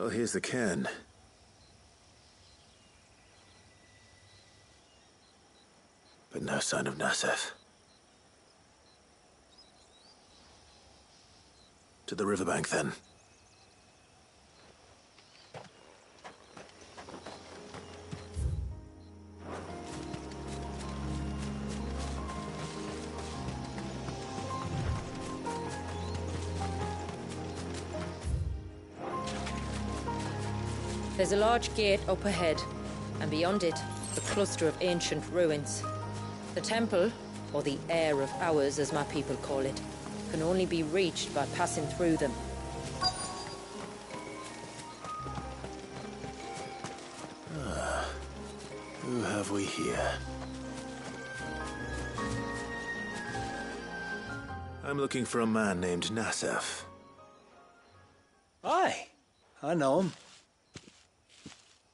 Well, here's the cairn. But no sign of Nasef. To the riverbank, then. There's a large gate up ahead, and beyond it, a cluster of ancient ruins. The temple, or the Heir of Hours as my people call it, can only be reached by passing through them. Who have we here? I'm looking for a man named Nasef. Aye, I know him.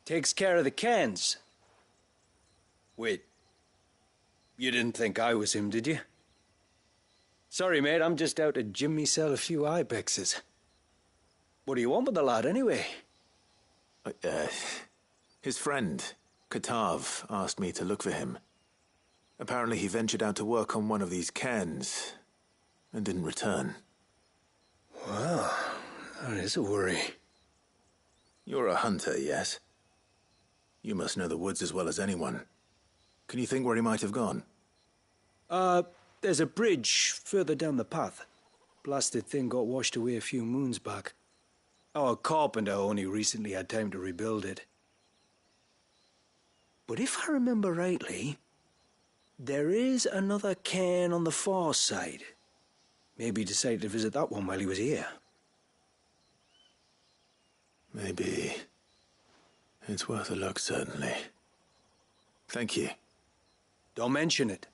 Takes care of the cans. Wait, you didn't think I was him, did you? Sorry, mate, I'm just out to gym myself a few ibexes. What do you want with the lad, anyway? His friend, Katav, asked me to look for him. Apparently he ventured out to work on one of these cairns and didn't return. Well, that is a worry. You're a hunter, yes? You must know the woods as well as anyone. Can you think where he might have gone? There's a bridge further down the path. Blasted thing got washed away a few moons back. Our carpenter only recently had time to rebuild it. But if I remember rightly, there is another cairn on the far side. Maybe he decided to visit that one while he was here. Maybe. It's worth a look, certainly. Thank you. Don't mention it.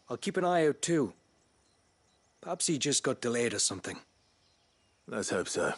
I'll keep an eye out too. Perhaps he just got delayed or something. Let's hope so.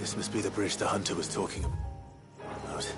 This must be the bridge the hunter was talking about.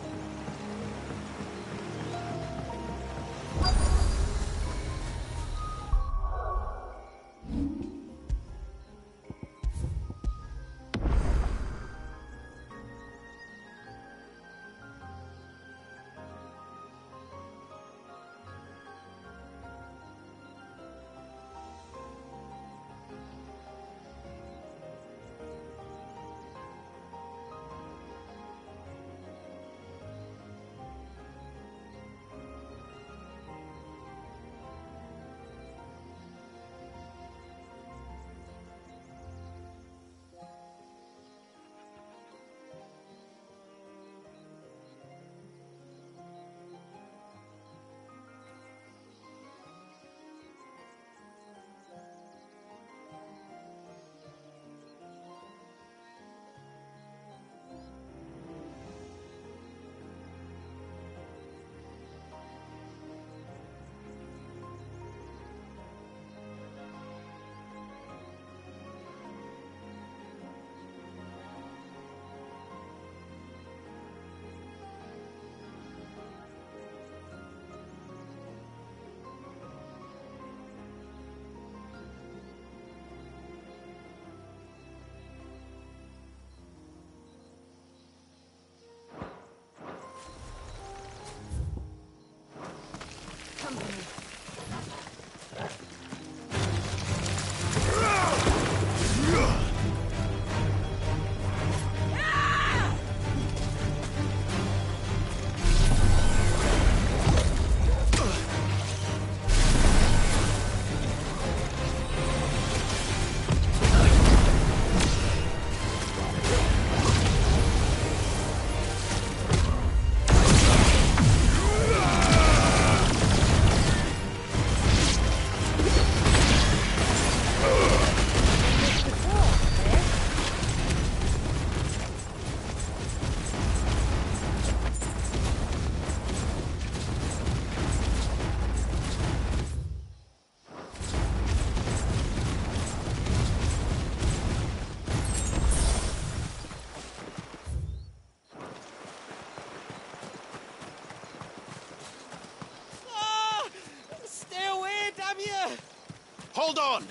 Hold on!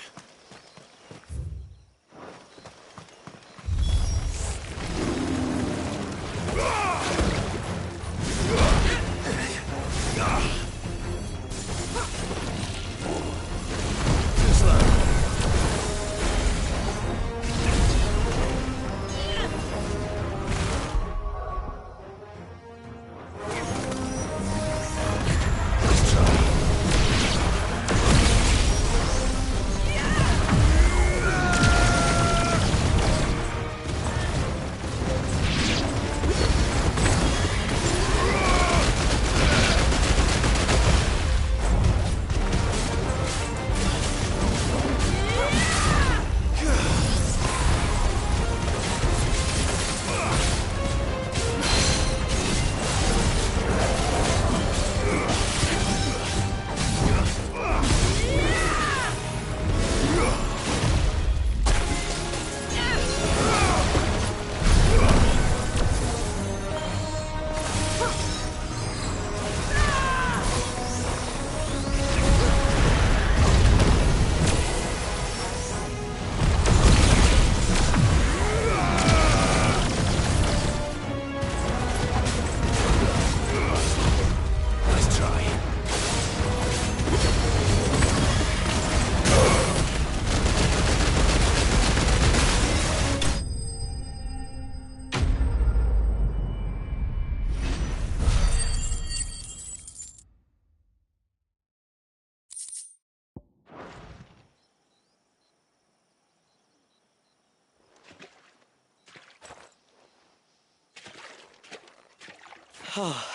Oh,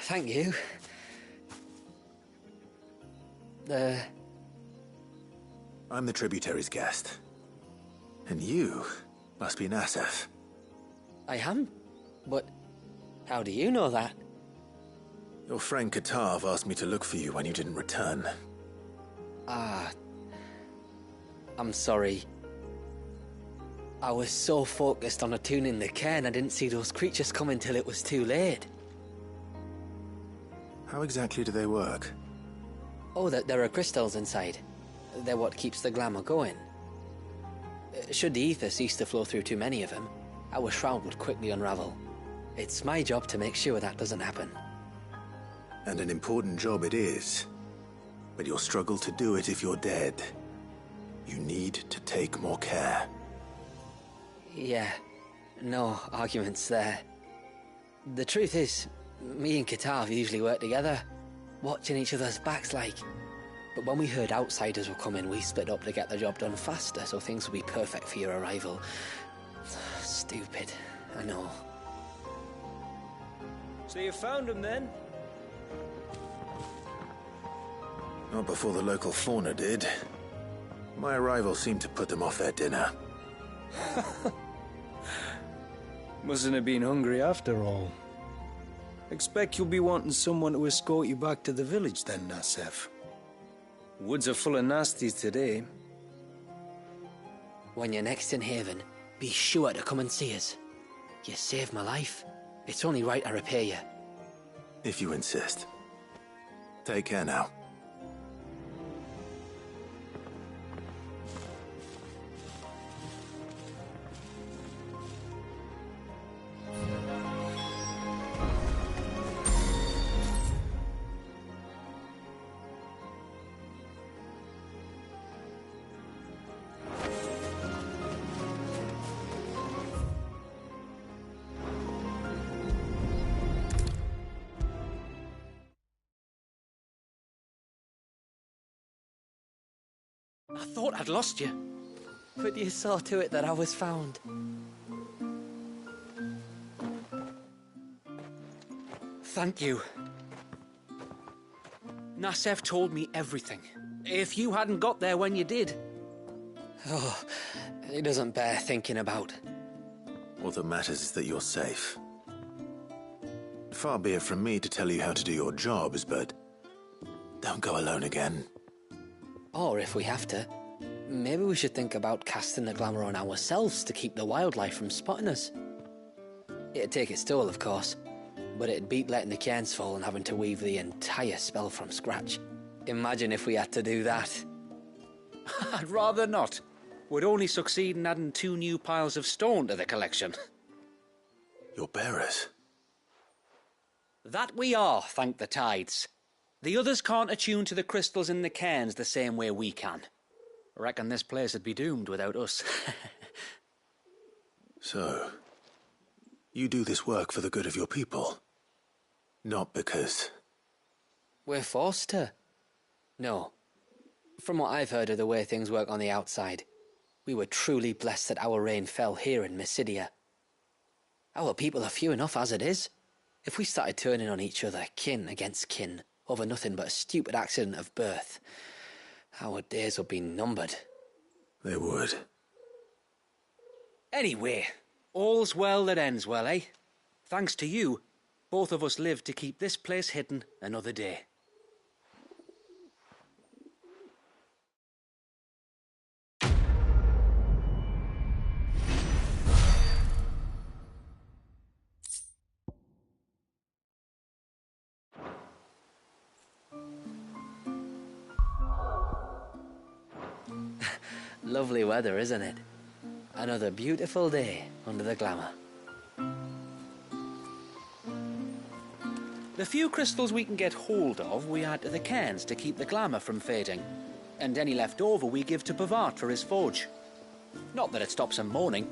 thank you. I'm the tributary's guest. And you must be Nassef. I am? But how do you know that? Your friend Katav asked me to look for you when you didn't return. Ah, I'm sorry. I was so focused on attuning the cairn, I didn't see those creatures coming till it was too late. How exactly do they work? Oh, there are crystals inside. They're what keeps the glamour going. Should the ether cease to flow through too many of them, our shroud would quickly unravel. It's my job to make sure that doesn't happen. And an important job it is. But you'll struggle to do it if you're dead. You need to take more care. Yeah, no arguments there. The truth is, me and Katav usually work together, watching each other's backs like. But when we heard outsiders were coming, we split up to get the job done faster, so things would be perfect for your arrival. Stupid, I know. So you found him then? Not before the local fauna did. My arrival seemed to put them off their dinner. Mustn't have been hungry after all. Expect you'll be wanting someone to escort you back to the village then, Nasef. Woods are full of nasties today. When you're next in Haven, be sure to come and see us. You saved my life. It's only right I repay you. If you insist. Take care now. I thought I'd lost you. But you saw to it that I was found. Thank you. Nasef told me everything. If you hadn't got there when you did... Oh, it doesn't bear thinking about. All that matters is that you're safe. Far be it from me to tell you how to do your jobs, but don't go alone again. Or if we have to, maybe we should think about casting the glamour on ourselves to keep the wildlife from spotting us. It'd take its toll, of course, but it'd beat letting the cairns fall and having to weave the entire spell from scratch. Imagine if we had to do that. I'd rather not. We'd only succeed in adding 2 new piles of stone to the collection. Your bearers? That we are, thank the tides. The others can't attune to the crystals in the cairns the same way we can. Reckon this place would be doomed without us. So, you do this work for the good of your people? Not because... We're forced to. No. From what I've heard of the way things work on the outside, we were truly blessed that our rain fell here in Mysidia. Our people are few enough as it is. If we started turning on each other, kin against kin, over nothing but a stupid accident of birth, our days would be numbered. They would. Anyway, all's well that ends well, eh? Thanks to you, both of us lived to keep this place hidden another day. Lovely weather, isn't it? Another beautiful day under the glamour. The few crystals we can get hold of, we add to the cairns to keep the glamour from fading. And any left over we give to Pavard for his forge. Not that it stops him mourning.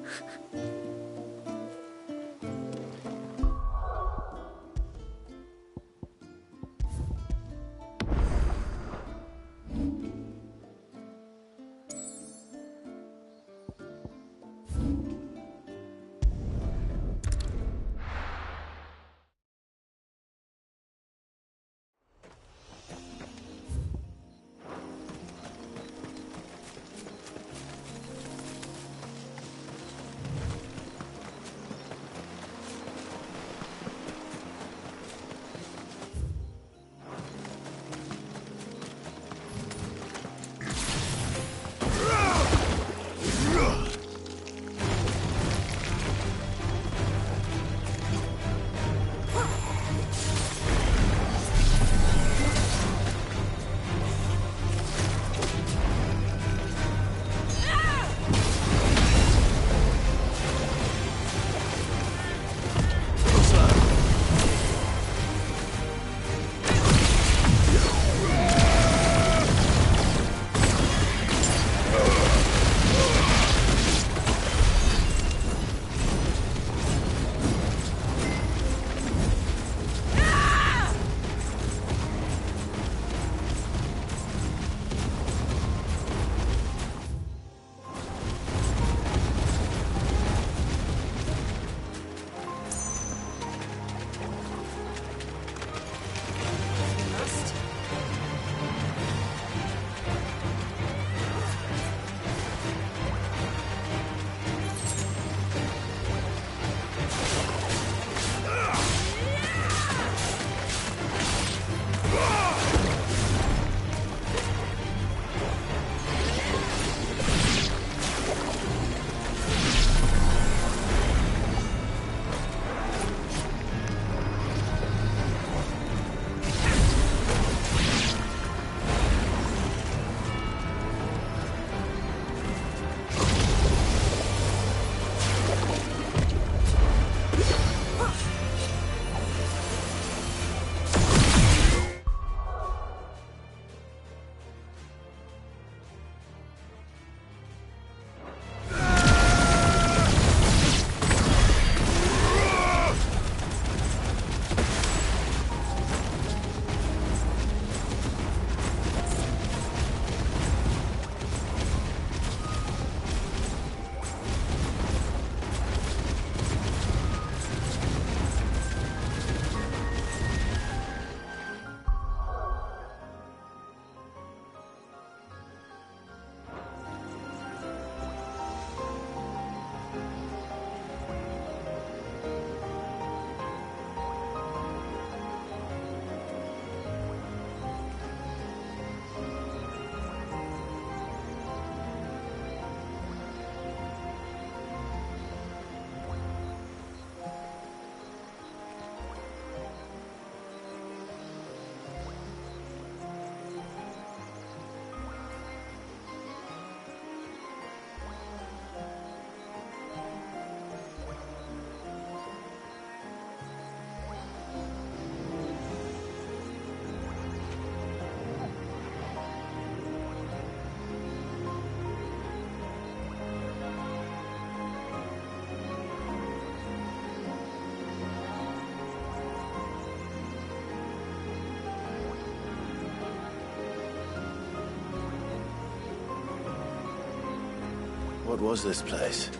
What was this place?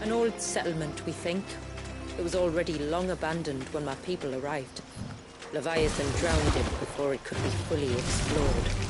An old settlement, we think. It was already long abandoned when my people arrived. Leviathan drowned it before it could be fully explored.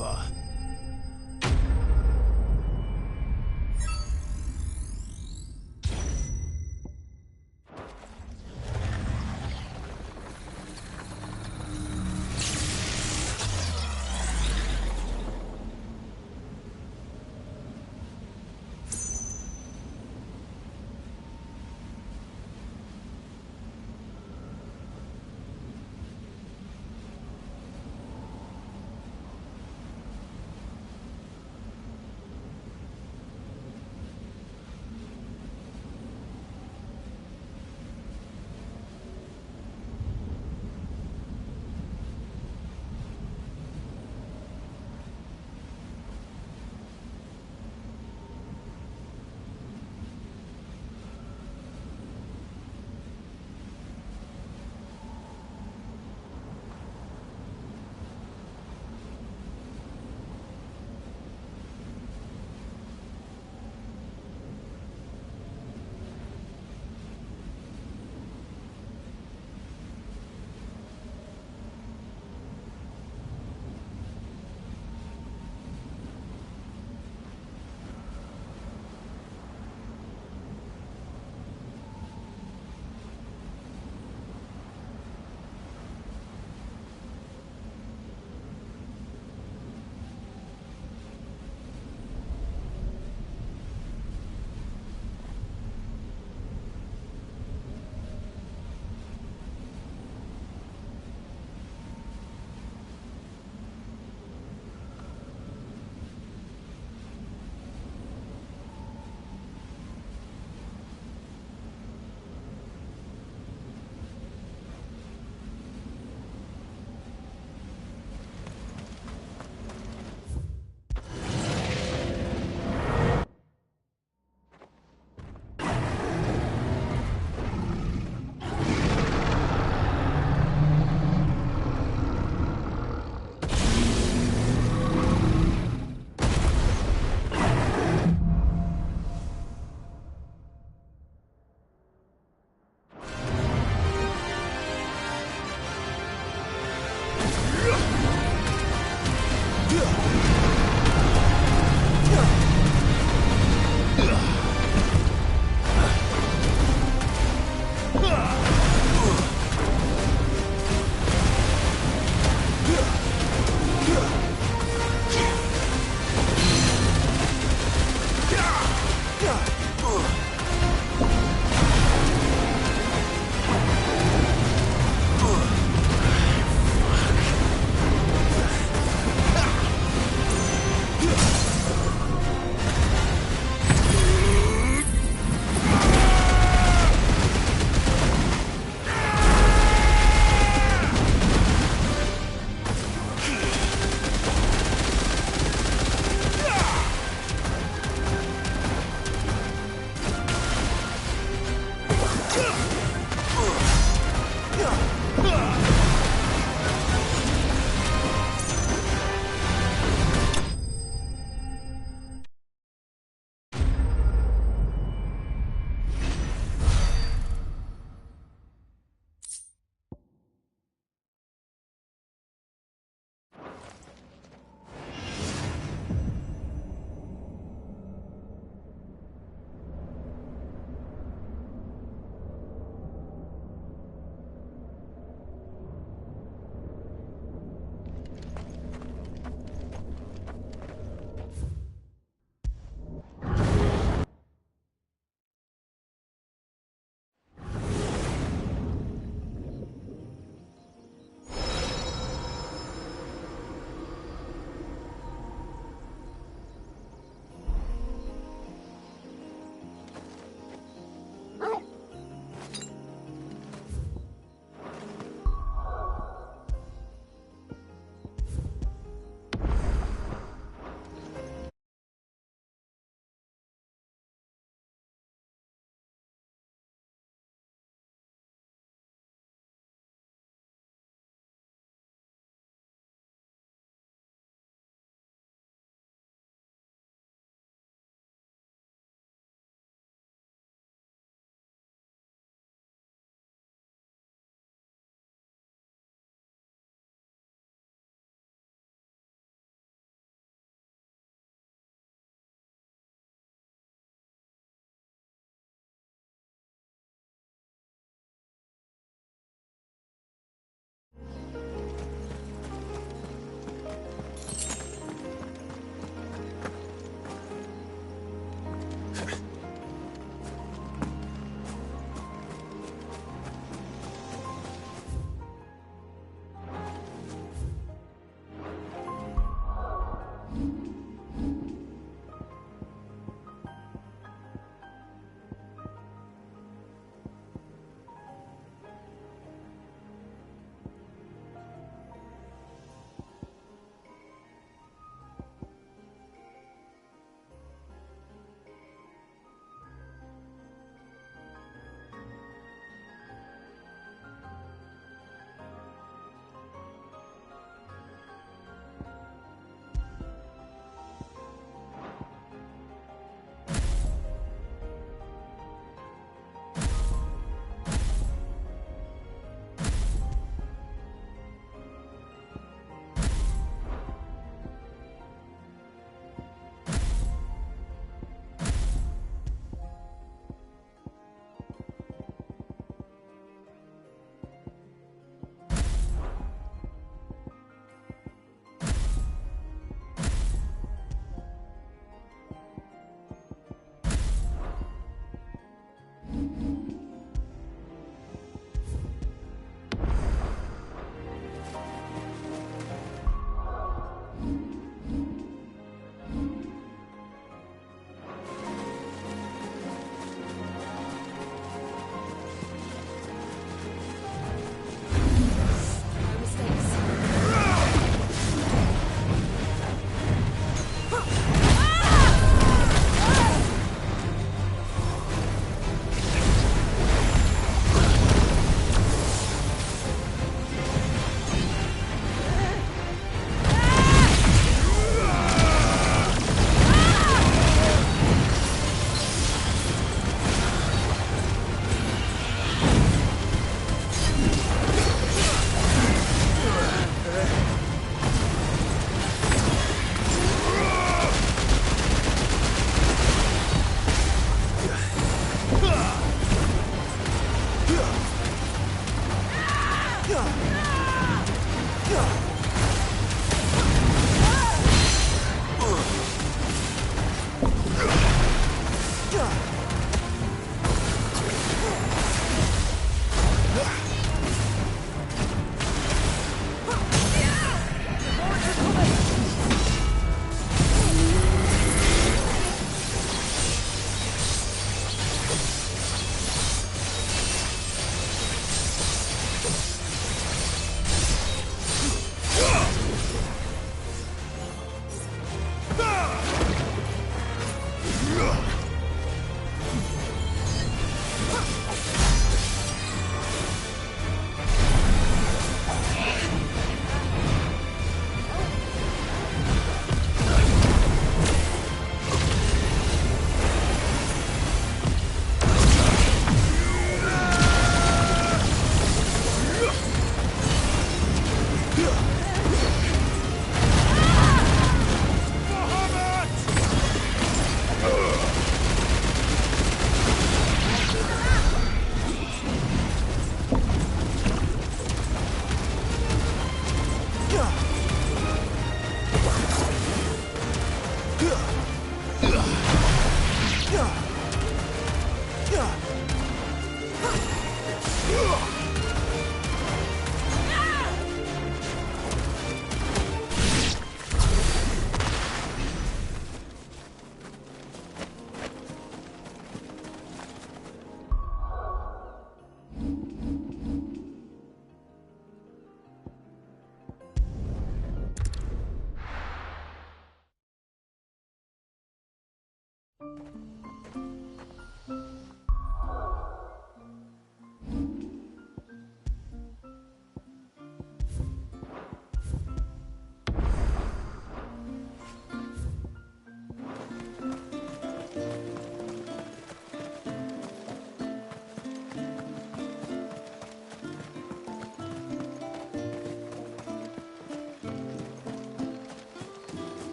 over.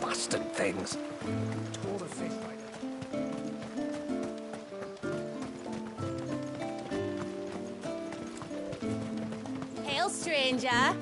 Bastard things. Tore the fish by Hail, stranger.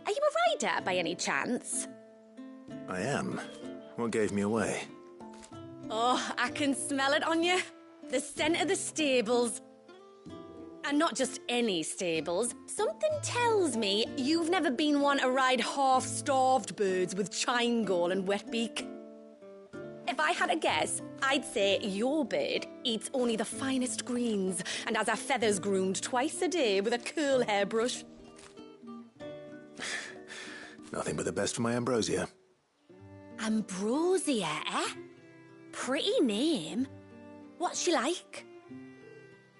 Are you a rider by any chance? I am. What gave me away? Oh, I can smell it on you. The scent of the stables. And not just any stables. Something tells me you've never been one to ride half-starved birds with chine gall and wet beak. If I had a guess, I'd say your bird eats only the finest greens and has her feathers groomed twice a day with a curl hairbrush. Nothing but the best for my ambrosia. Ambrosia, eh? Pretty name. What's she like?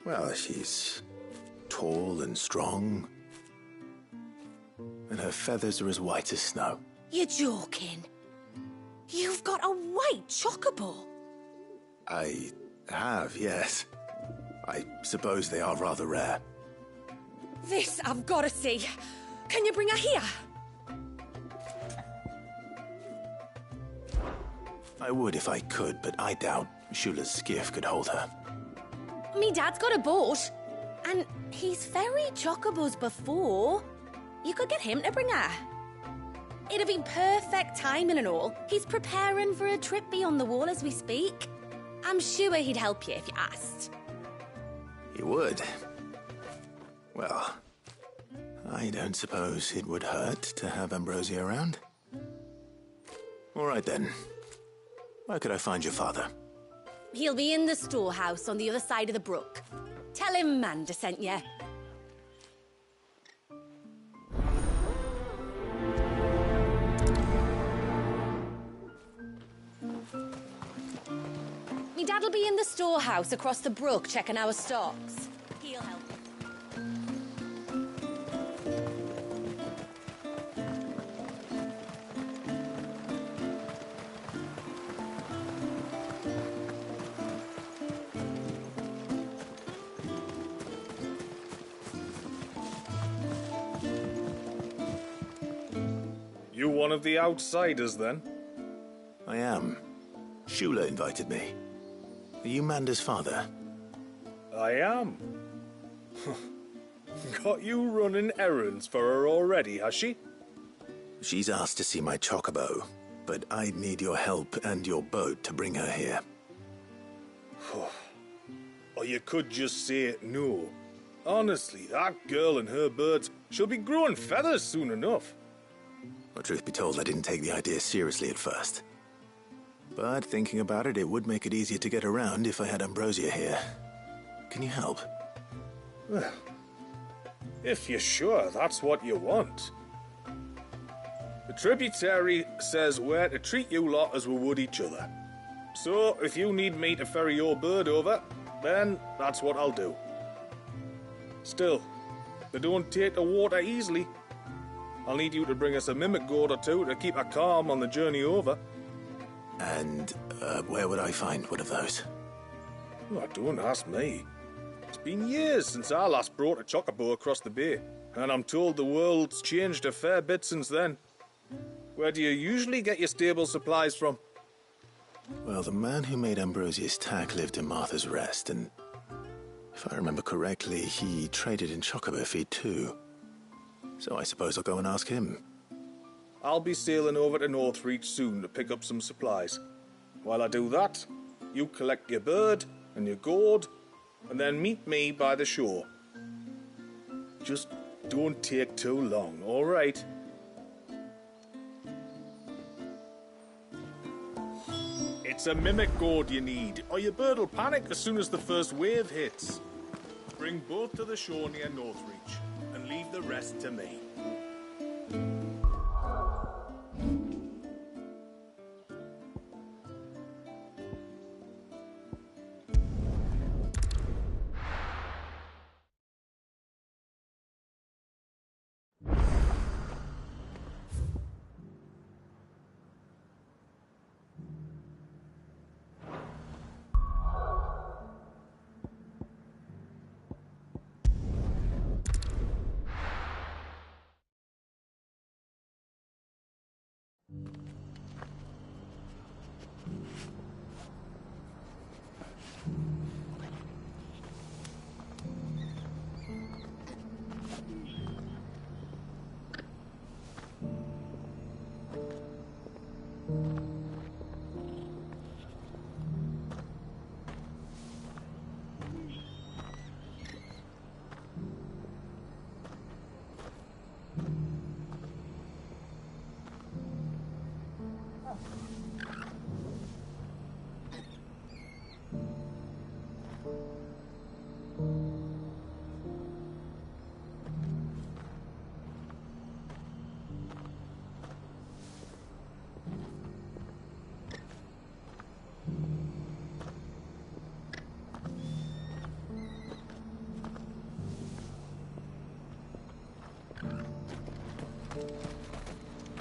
Well, she's tall and strong. And her feathers are as white as snow. You're joking. You've got a white chocobo. I have, yes. I suppose they are rather rare. This I've got to see. Can you bring her here? I would if I could, but I doubt Shula's skiff could hold her. Me dad's got a boat, and he's ferried chocobos before. You could get him to bring her. It'd be perfect timing and all. He's preparing for a trip beyond the wall as we speak. I'm sure he'd help you if you asked. He would. Well, I don't suppose it would hurt to have Ambrosia around. All right then. Where could I find your father? He'll be in the storehouse on the other side of the brook. Tell him Manda sent you. Me dad'll be in the storehouse across the brook checking our stocks. He'll help. You one of the outsiders, then? I am. Shula invited me. Are you Manda's father? I am. Got you running errands for her already, has she? She's asked to see my chocobo, but I'd need your help and your boat to bring her here. Or you could just say it no. Honestly, that girl and her birds, she'll be growing feathers soon enough. Well, truth be told, I didn't take the idea seriously at first. But thinking about it, it would make it easier to get around if I had Ambrosia here. Can you help? Well, if you're sure that's what you want. The tributary says we're to treat you lot as we would each other. So, if you need me to ferry your bird over, then that's what I'll do. Still, they don't take to water easily. I'll need you to bring us a mimic gourd or two to keep her calm on the journey over. And where would I find one of those? Oh, don't ask me. It's been years since I last brought a chocobo across the bay, and I'm told the world's changed a fair bit since then. Where do you usually get your stable supplies from? Well, the man who made Ambrosia's tack lived in Martha's Rest, and if I remember correctly, he traded in chocobo feed too. So I suppose I'll go and ask him. I'll be sailing over to Northreach soon to pick up some supplies. While I do that, you collect your bird and your gourd, and then meet me by the shore. Just don't take too long, all right? It's a mimic gourd you need, or your bird will panic as soon as the first wave hits. Bring both to the shore near Northreach, and leave the rest to me.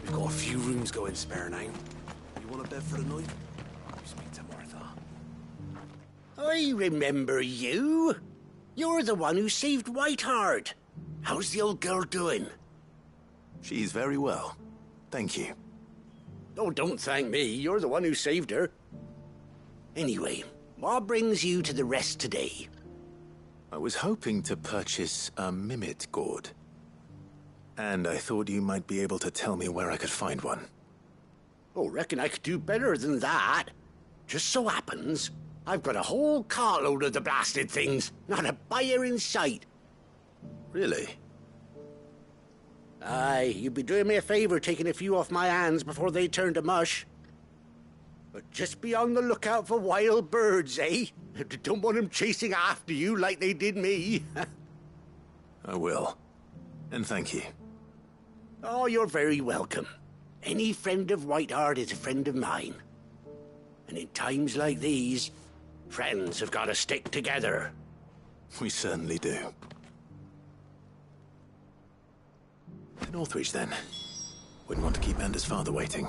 We've got a few rooms going spare now. You want a bed for the night? You speak to Martha. I remember you. You're the one who saved Whiteheart. How's the old girl doing? She's very well. Thank you. Oh, don't thank me. You're the one who saved her. Anyway, what brings you to the rest today? I was hoping to purchase a mimic gourd. And I thought you might be able to tell me where I could find one. Oh, reckon I could do better than that. Just so happens, I've got a whole cartload of the blasted things. Not a buyer in sight. Really? Aye, you'd be doing me a favor taking a few off my hands before they turn to mush. But just be on the lookout for wild birds, eh? Don't want them chasing after you like they did me. I will. And thank you. Oh, you're very welcome. Any friend of Whiteheart is a friend of mine. And in times like these, friends have got to stick together. We certainly do. To Northreach, then. Wouldn't want to keep Anders' father waiting.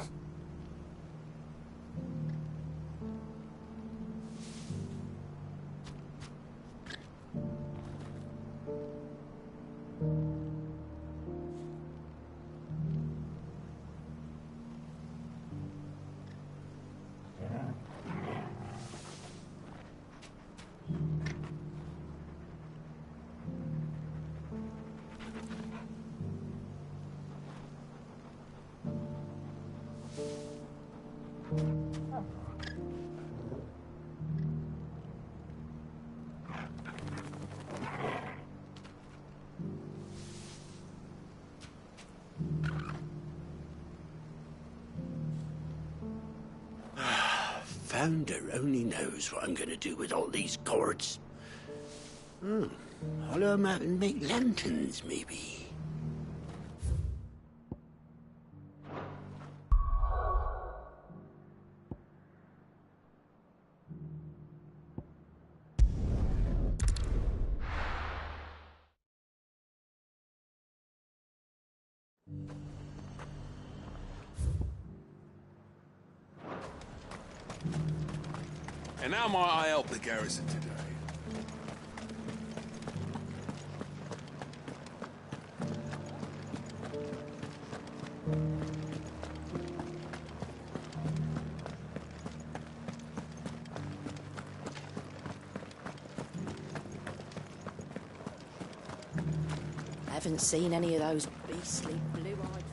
founder only knows what I'm going to do with all these cords. Hollow them out and make lanterns, maybe. And how might I help the garrison today? I haven't seen any of those beastly blue-eyed...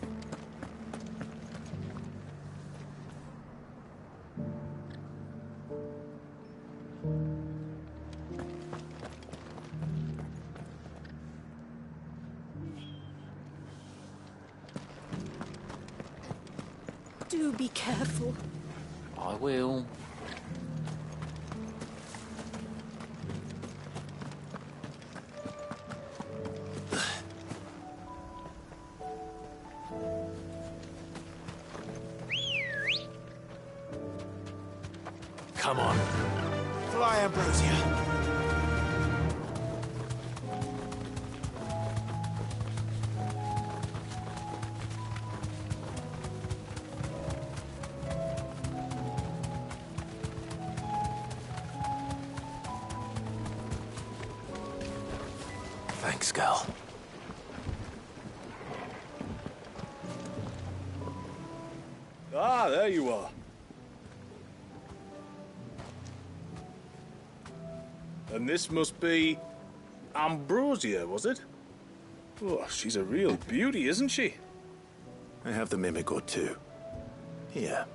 Do be careful. I will. Come on. Fly, Ambrosia. Thanks, girl. Ah, there you are. And this must be Ambrosia, was it? Oh, she's a real beauty, isn't she? I have the mimic or two. Here.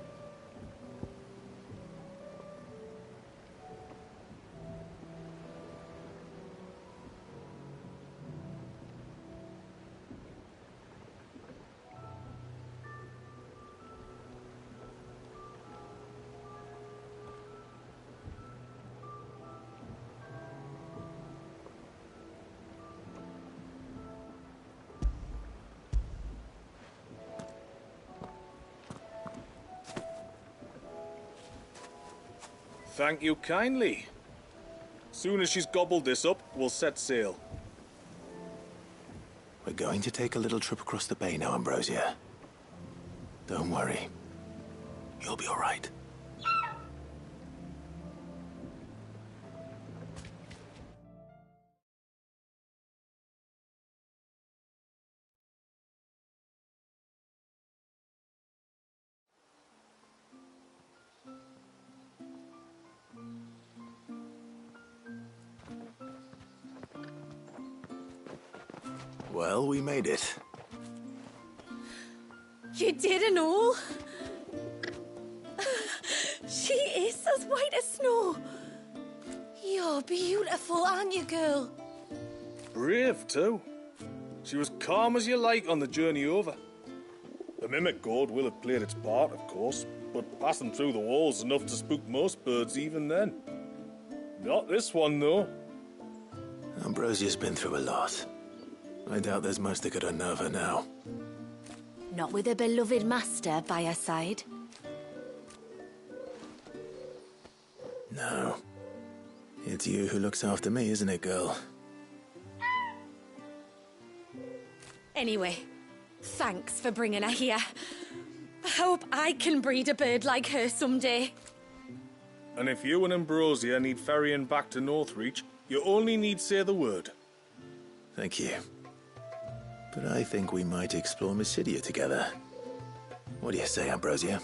Thank you kindly. Soon as she's gobbled this up, we'll set sail. We're going to take a little trip across the bay now, Ambrosia. Don't worry. You'll be all right. Well, we made it. You did and all? She is as white as snow. You're beautiful, aren't you, girl? Brave, too. She was calm as you like on the journey over. The mimic gourd will have played its part, of course, but passing through the walls enough to spook most birds even then. Not this one, though. Ambrosia's been through a lot. I doubt there's much that could unnerve her now. Not with a beloved master by her side. No. It's you who looks after me, isn't it, girl? Anyway, thanks for bringing her here. I hope I can breed a bird like her someday. And if you and Ambrosia need ferrying back to Northreach, you only need say the word. Thank you. But I think we might explore Mysidia together. What do you say, Ambrosia?